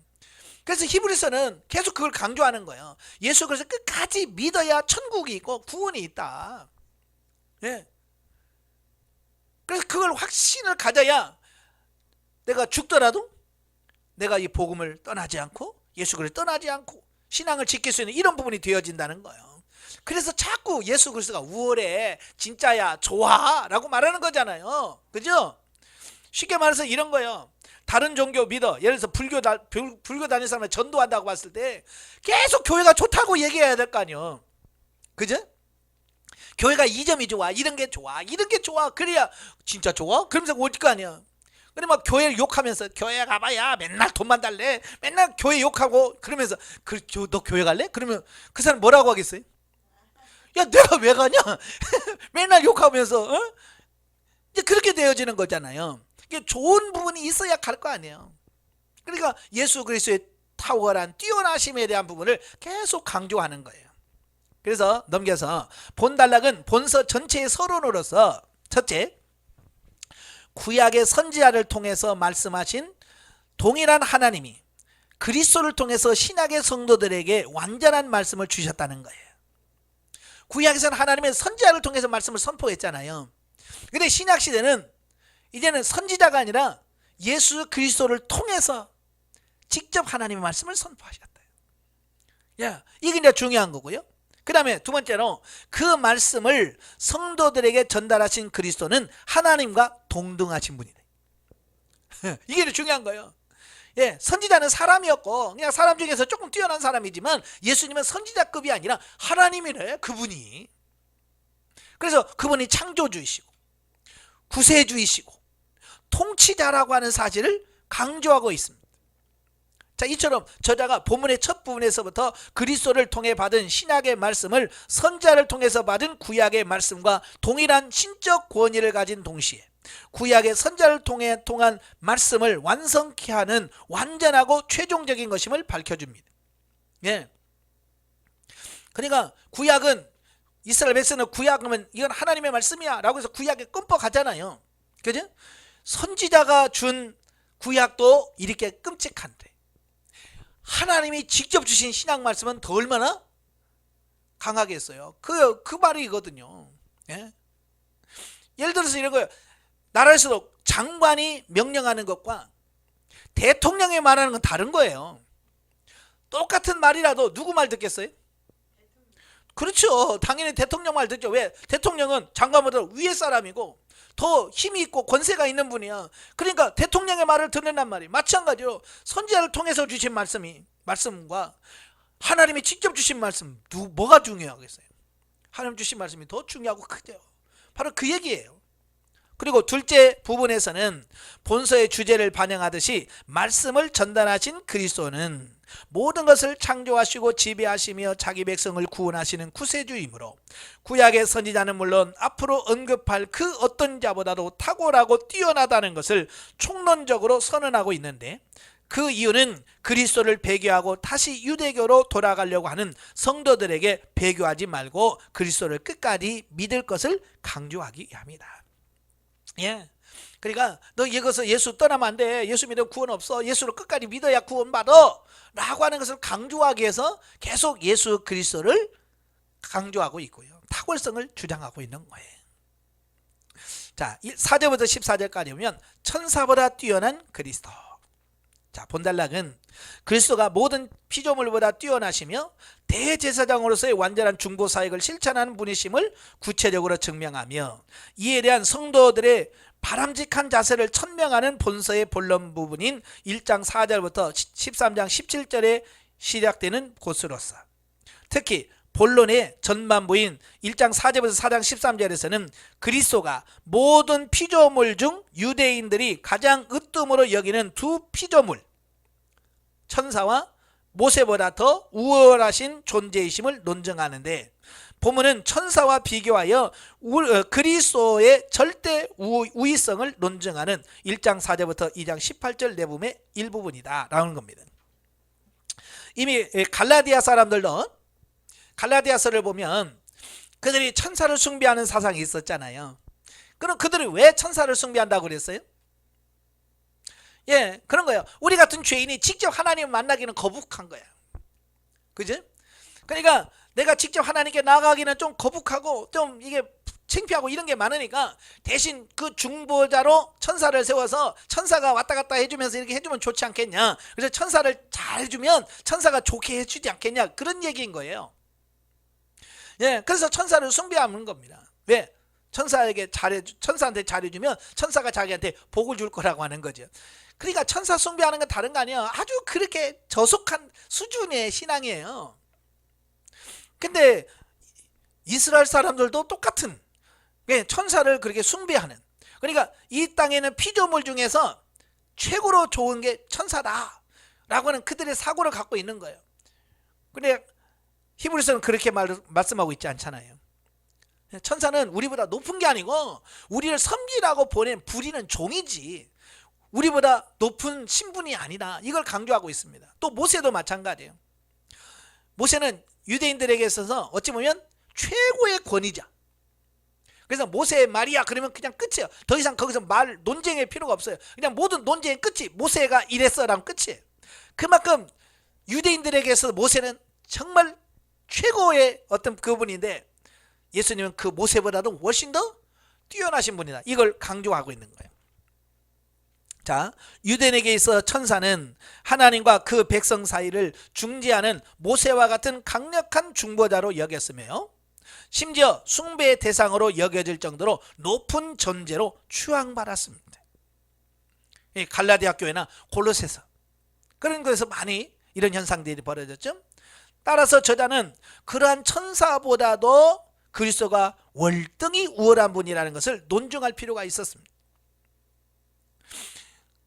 그래서 히브리서는 계속 그걸 강조하는 거예요. 예수 그래서 끝까지 믿어야 천국이 있고 구원이 있다. 예. 그래서 그걸 확신을 가져야 내가 죽더라도 내가 이 복음을 떠나지 않고 예수 그리스도를 떠나지 않고 신앙을 지킬 수 있는 이런 부분이 되어진다는 거예요. 그래서 자꾸 예수 그리스도가 우월해, 진짜야, 좋아 라고 말하는 거잖아요. 그죠? 쉽게 말해서 이런 거예요. 다른 종교 믿어. 예를 들어서 불교 다니는 사람을 전도한다고 봤을 때 계속 교회가 좋다고 얘기해야 될 거 아니에요. 그죠? 교회가 이 점이 좋아, 이런 게 좋아, 이런 게 좋아. 그래야 진짜 좋아? 그러면서 올 거 아니야. 근데 막 교회를 욕하면서 교회 가봐야 맨날 돈만 달래. 맨날 교회 욕하고 그러면서 너 교회 갈래? 그러면 그 사람 뭐라고 하겠어요? 야 내가 왜 가냐? 맨날 욕하면서 이제 그렇게 되어지는 거잖아요. 이게 좋은 부분이 있어야 갈 거 아니에요. 그러니까 예수 그리스도의 탁월한 뛰어나심에 대한 부분을 계속 강조하는 거예요. 그래서 넘겨서 본단락은 본서 전체의 서론으로서 첫째, 구약의 선지자를 통해서 말씀하신 동일한 하나님이 그리스도를 통해서 신약의 성도들에게 완전한 말씀을 주셨다는 거예요. 구약에서는 하나님의 선지자를 통해서 말씀을 선포했잖아요. 근데 신약 시대는 이제는 선지자가 아니라 예수 그리스도를 통해서 직접 하나님의 말씀을 선포하셨다. 야, 이게 이제 중요한 거고요. 그 다음에 두 번째로 그 말씀을 성도들에게 전달하신 그리스도는 하나님과 동등하신 분이다. 이게 중요한 거예요. 예, 선지자는 사람이었고 그냥 사람 중에서 조금 뛰어난 사람이지만 예수님은 선지자급이 아니라 하나님이래. 그분이. 그래서 그분이 창조주이시고 구세주이시고 통치자라고 하는 사실을 강조하고 있습니다. 자, 이처럼 저자가 본문의 첫 부분에서부터 그리스도를 통해 받은 신약의 말씀을 선지자를 통해서 받은 구약의 말씀과 동일한 신적 권위를 가진 동시에 구약의 선지자를 통한 말씀을 완성케 하는 완전하고 최종적인 것임을 밝혀줍니다. 예. 그러니까 구약은 이스라엘 백성은 구약하면 이건 하나님의 말씀이야 라고 해서 구약에 끔뻑 가잖아요. 그죠? 선지자가 준 구약도 이렇게 끔찍한데 하나님이 직접 주신 신약 말씀은 더 얼마나 강하겠어요. 그 말이거든요. 예? 예를 들어서 이런 거예요. 나라에서도 장관이 명령하는 것과 대통령이 말하는 건 다른 거예요. 똑같은 말이라도 누구 말 듣겠어요? 그렇죠. 당연히 대통령 말 듣죠. 왜? 대통령은 장관보다 위에 사람이고 더 힘이 있고 권세가 있는 분이야. 그러니까 대통령의 말을 듣는단 말이에요. 마찬가지로 선지자를 통해서 주신 말씀과 하나님이 직접 주신 말씀, 뭐가 중요하겠어요? 하나님 주신 말씀이 더 중요하고 크죠. 바로 그 얘기예요. 그리고 둘째 부분에서는 본서의 주제를 반영하듯이 말씀을 전달하신 그리스도는 모든 것을 창조하시고 지배하시며 자기 백성을 구원하시는 구세주이므로 구약의 선지자는 물론 앞으로 언급할 그 어떤 자보다도 탁월하고 뛰어나다는 것을 총론적으로 선언하고 있는데 그 이유는 그리스도를 배교하고 다시 유대교로 돌아가려고 하는 성도들에게 배교하지 말고 그리스도를 끝까지 믿을 것을 강조하기 위함이다. 예. 그러니까 너 이것을 예수 떠나면 안 돼. 예수 믿으면 구원 없어. 예수를 끝까지 믿어야 구원 받아. 라고 하는 것을 강조하기 위해서 계속 예수 그리스도를 강조하고 있고요. 탁월성을 주장하고 있는 거예요. 자, 4절부터 14절까지 보면 천사보다 뛰어난 그리스도. 자, 본달락은 그리스도가 모든 피조물보다 뛰어나시며 대제사장으로서의 완전한 중보 사역을 실천하는 분이심을 구체적으로 증명하며 이에 대한 성도들의 바람직한 자세를 천명하는 본서의 본론 부분인 1장 4절부터 13장 17절에 시작되는 곳으로서 특히 본론의 전반부인 1장 4절부터 4장 13절에서는 그리스도가 모든 피조물 중 유대인들이 가장 으뜸으로 여기는 두 피조물 천사와 모세보다 더 우월하신 존재이심을 논증하는데 본문은 천사와 비교하여 그리스도의 절대 우위성을 논증하는 1장 4절부터 2장 18절 내부의 일부분이다 라는 겁니다. 이미 갈라디아 사람들도 갈라디아서를 보면 그들이 천사를 숭배하는 사상이 있었잖아요. 그럼 그들이 왜 천사를 숭배한다고 그랬어요? 예, 그런 거예요. 우리 같은 죄인이 직접 하나님을 만나기는 거북한 거야. 그죠? 그러니까 내가 직접 하나님께 나가기는 좀 거북하고 좀 이게 창피하고 이런 게 많으니까 대신 그 중보자로 천사를 세워서 천사가 왔다 갔다 해주면서 이렇게 해주면 좋지 않겠냐. 그래서 천사를 잘 해주면 천사가 좋게 해주지 않겠냐. 그런 얘기인 거예요. 예, 그래서 천사를 숭배하는 겁니다. 왜? 천사한테 잘해주면 천사가 자기한테 복을 줄 거라고 하는 거죠. 그러니까 천사 숭배하는 건 다른 거 아니에요. 아주 그렇게 저속한 수준의 신앙이에요. 근데 이스라엘 사람들도 똑같은 천사를 그렇게 숭배하는, 그러니까 이 땅에는 피조물 중에서 최고로 좋은 게 천사다 라고 하는 그들의 사고를 갖고 있는 거예요. 근데 히브리서는 그렇게 말씀하고 있지 않잖아요. 천사는 우리보다 높은 게 아니고 우리를 섬기라고 보낸 부리는 종이지 우리보다 높은 신분이 아니다. 이걸 강조하고 있습니다. 또 모세도 마찬가지예요. 모세는 유대인들에게 있어서 어찌 보면 최고의 권위자. 그래서 모세의 말이야 그러면 그냥 끝이에요. 더 이상 거기서 논쟁의 필요가 없어요. 그냥 모든 논쟁의 끝이 모세가 이랬어 라면 끝이에요. 그만큼 유대인들에게 있어서 모세는 정말 최고의 어떤 그분인데 예수님은 그 모세보다도 훨씬 더 뛰어나신 분이다. 이걸 강조하고 있는 거예요. 자, 유대인에게 있어 천사는 하나님과 그 백성 사이를 중재하는 모세와 같은 강력한 중보자로 여겼으며 심지어 숭배의 대상으로 여겨질 정도로 높은 존재로 추앙받았습니다. 갈라디아 교회나 골로새서 그런 곳에서 많이 이런 현상들이 벌어졌죠. 따라서 저자는 그러한 천사보다도 그리스도가 월등히 우월한 분이라는 것을 논증할 필요가 있었습니다.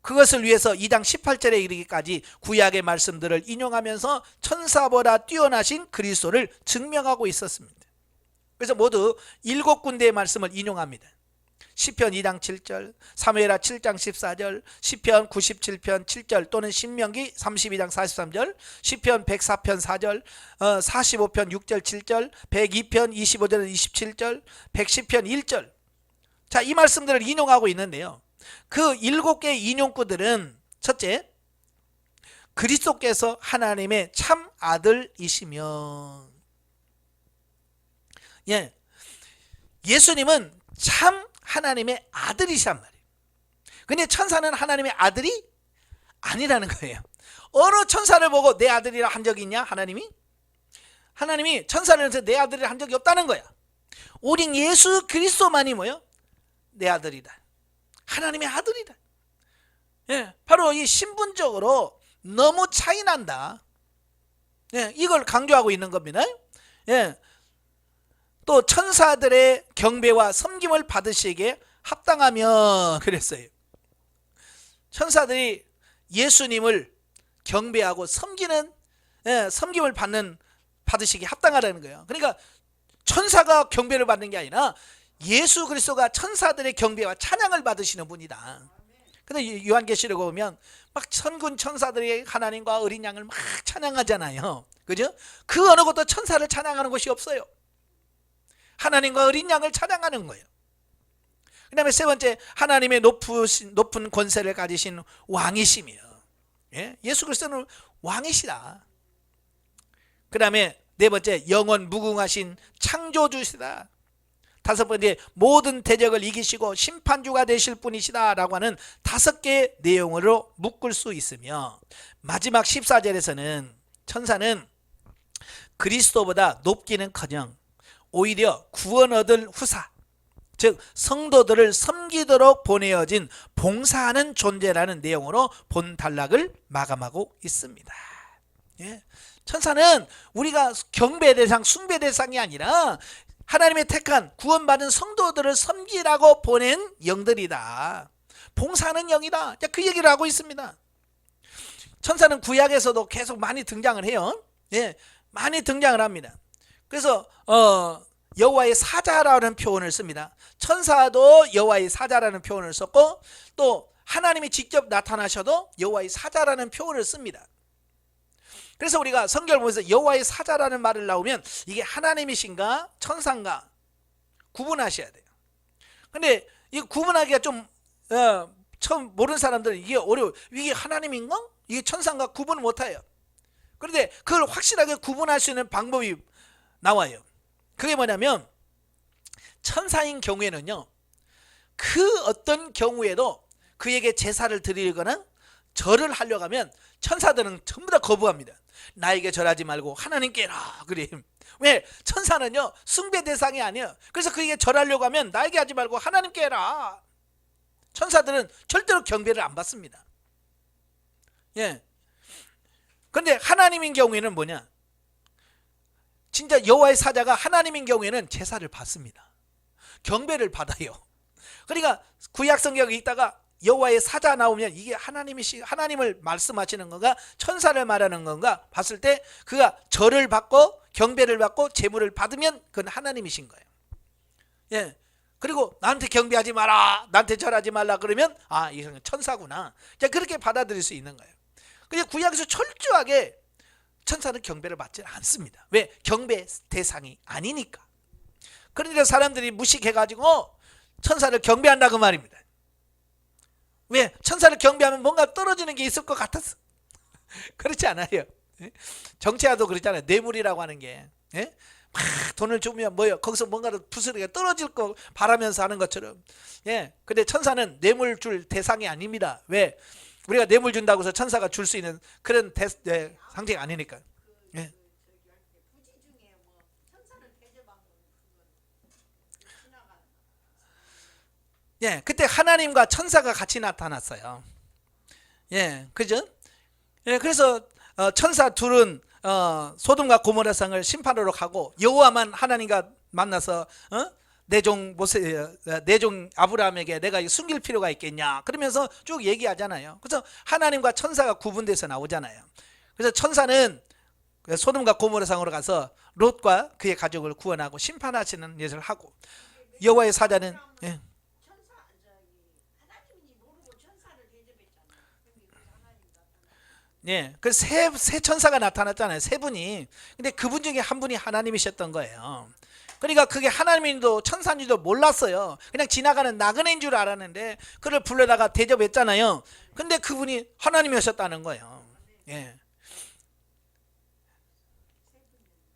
그것을 위해서 2장 18절에 이르기까지 구약의 말씀들을 인용하면서 천사보다 뛰어나신 그리스도를 증명하고 있었습니다. 그래서 모두 7군데의 말씀을 인용합니다. 시편 2장 7절, 사무엘하 7장 14절, 시편 97편 7절 또는 신명기 32장 43절, 시편 104편 4절, 45편 6절 7절, 102편 25절 27절, 110편 1절. 자, 이 말씀들을 인용하고 있는데요. 그 7개의 인용구들은 첫째, 그리스도께서 하나님의 참 아들이시며, 예수님은 참 하나님의 아들이란 말이에요. 근데 천사는 하나님의 아들이 아니라는 거예요. 어느 천사를 보고 내 아들이라 한 적이 있냐? 하나님이 천사를 해서 내 아들이라 한 적이 없다는 거야. 오직 예수 그리스도만이 뭐요? 내 아들이다. 하나님의 아들이다. 바로 이 신분적으로 너무 차이 난다. 이걸 강조하고 있는 겁니다. 또 천사들의 경배와 섬김을 받으시기에 합당하며 그랬어요. 천사들이 예수님을 경배하고 섬김을 받으시기에 합당하다는 거예요. 그러니까 천사가 경배를 받는 게 아니라 예수 그리스도가 천사들의 경배와 찬양을 받으시는 분이다. 근데 요한계시록에 보면 막 천군 천사들이 하나님과 어린 양을 막 찬양하잖아요. 그죠? 그 어느 것도 천사를 찬양하는 것이 없어요. 하나님과 어린 양을 찬양하는 거예요. 그 다음에 세 번째, 하나님의 높은 권세를 가지신 왕이시며, 예? 예수 그리스도는 왕이시다. 그 다음에 네 번째, 영원 무궁하신 창조주시다. 다섯 번째, 모든 대적을 이기시고 심판주가 되실 분이시다 라고 하는 다섯 개의 내용으로 묶을 수 있으며, 마지막 14절에서는 천사는 그리스도보다 높기는커녕 오히려 구원 얻을 후사, 즉 성도들을 섬기도록 보내어진 봉사하는 존재라는 내용으로 본 단락을 마감하고 있습니다. 예. 천사는 우리가 경배 대상, 숭배 대상이 아니라 하나님의 택한 구원받은 성도들을 섬기라고 보낸 영들이다. 봉사하는 영이다. 그 얘기를 하고 있습니다. 천사는 구약에서도 계속 많이 등장을 해요. 예, 많이 등장을 합니다. 그래서 여호와의 사자라는 표현을 씁니다. 천사도 여호와의 사자라는 표현을 썼고, 또 하나님이 직접 나타나셔도 여호와의 사자라는 표현을 씁니다. 그래서 우리가 성경을 보면서 여호와의 사자라는 말을 나오면 이게 하나님이신가 천사인가 구분하셔야 돼요. 근데 이 구분하기가 좀 처음 모르는 사람들은 이게 어려워요. 이게 하나님인가? 이게 천사인가 구분을 못해요. 그런데 그걸 확실하게 구분할 수 있는 방법이 나와요. 그게 뭐냐면, 천사인 경우에는요, 그 어떤 경우에도 그에게 제사를 드리거나 절을 하려고 하면 천사들은 전부 다 거부합니다. 나에게 절하지 말고 하나님께 해라. 그래. 왜? 천사는요 숭배 대상이 아니에요. 그래서 그에게 절하려고 하면 나에게 하지 말고 하나님께 해라. 천사들은 절대로 경배를 안 받습니다. 예. 그런데 하나님인 경우에는 뭐냐, 진짜 여호와의 사자가 하나님인 경우에는 제사를 받습니다. 경배를 받아요. 그러니까 구약 성경을 읽다가 여호와의 사자 나오면 이게 하나님을 말씀하시는 건가 천사를 말하는 건가 봤을 때, 그가 절을 받고 경배를 받고 제물을 받으면 그건 하나님이신 거예요. 예. 그리고 나한테 경배하지 마라, 나한테 절하지 말라 그러면 이건 천사구나. 그렇게 받아들일 수 있는 거예요. 근데 구약에서 철저하게 천사는 경배를 받지 않습니다. 왜? 경배 대상이 아니니까. 그런데 사람들이 무식해가지고 천사를 경배한다고 말입니다. 왜? 천사를 경배하면 뭔가 떨어지는 게 있을 것 같았어. 그렇지 않아요. 정치화도 그렇잖아요. 뇌물이라고 하는 게, 막 돈을 주면 뭐요? 거기서 뭔가를 부스러기가 떨어질 거 바라면서 하는 것처럼. 예. 근데 천사는 뇌물 줄 대상이 아닙니다. 왜? 우리가 뇌물 준다고 해서 천사가 줄 수 있는 그런 상징이 아니니까. 예. 예, 그때 하나님과 천사가 같이 나타났어요. 예, 그죠? 예, 그래서 천사 둘은 소돔과 고모라 성을 심판하러 가고, 여호와만 하나님과 만나서 내 종 아브라함에게 내가 숨길 필요가 있겠냐 그러면서 쭉 얘기하잖아요. 그래서 하나님과 천사가 구분돼서 나오잖아요. 그래서 천사는 소돔과 고모라 성으로 가서 롯과 그의 가족을 구원하고 심판하시는 일을 하고, 여호와의 사자는 예, 그 세 천사가 나타났잖아요. 세 분이. 근데 그분 중에 한 분이 하나님이셨던 거예요. 그러니까 그게 하나님인지도 천사인지도 몰랐어요. 그냥 지나가는 나그네인 줄 알았는데 그를 불러다가 대접했잖아요. 근데 그분이 하나님이셨다는 거예요. 예.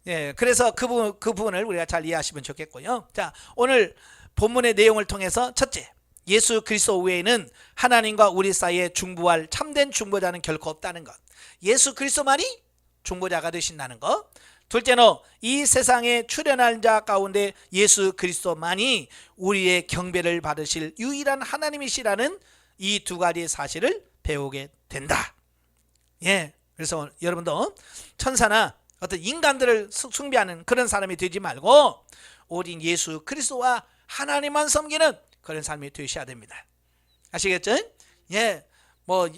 예, 그래서 그 부분을 우리가 잘 이해하시면 좋겠고요. 자, 오늘 본문의 내용을 통해서 첫째, 예수 그리스도 외에는 하나님과 우리 사이에 중보할 참된 중보자는 결코 없다는 것. 예수 그리스도만이 중보자가 되신다는 것. 둘째로 이 세상에 출현할 자 가운데 예수 그리스도만이 우리의 경배를 받으실 유일한 하나님이시라는 이 두 가지 사실을 배우게 된다. 예, 그래서 여러분도 천사나 어떤 인간들을 숭배하는 그런 사람이 되지 말고 오직 예수 그리스도와 하나님만 섬기는 그런 삶이 되셔야 됩니다. 아시겠죠? 예, 뭐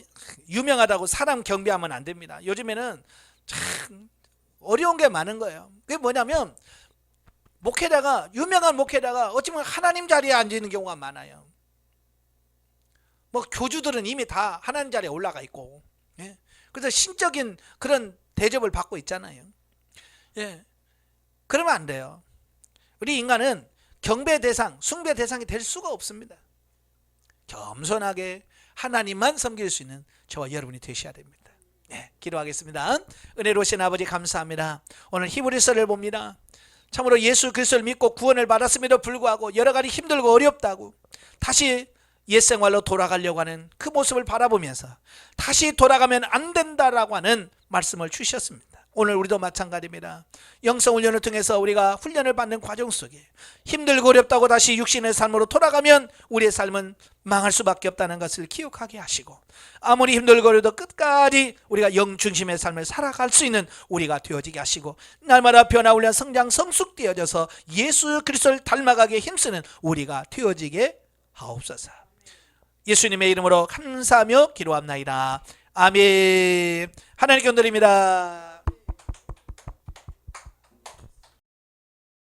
유명하다고 사람 경배하면 안 됩니다. 요즘에는 참 어려운 게 많은 거예요. 그게 뭐냐면 유명한 목회자가 어찌보면 하나님 자리에 앉는 경우가 많아요. 뭐 교주들은 이미 다 하나님 자리에 올라가 있고, 예, 그래서 신적인 그런 대접을 받고 있잖아요. 예, 그러면 안 돼요. 우리 인간은 경배 대상, 숭배 대상이 될 수가 없습니다. 겸손하게 하나님만 섬길 수 있는 저와 여러분이 되셔야 됩니다. 네, 기도하겠습니다. 은혜로우신 아버지 감사합니다. 오늘 히브리서를 봅니다. 참으로 예수 그리스도를 믿고 구원을 받았음에도 불구하고 여러 가지 힘들고 어렵다고 다시 옛생활로 돌아가려고 하는 그 모습을 바라보면서 다시 돌아가면 안 된다라고 하는 말씀을 주셨습니다. 오늘 우리도 마찬가지입니다. 영성훈련을 통해서 우리가 훈련을 받는 과정 속에 힘들고 어렵다고 다시 육신의 삶으로 돌아가면 우리의 삶은 망할 수밖에 없다는 것을 기억하게 하시고, 아무리 힘들고 어려도 끝까지 우리가 영중심의 삶을 살아갈 수 있는 우리가 되어지게 하시고, 날마다 변화훈련 성장 성숙되어져서 예수 그리스도를 닮아가게 힘쓰는 우리가 되어지게 하옵소서. 예수님의 이름으로 감사하며 기도합나이다. 아멘. 하나님께 드립니다.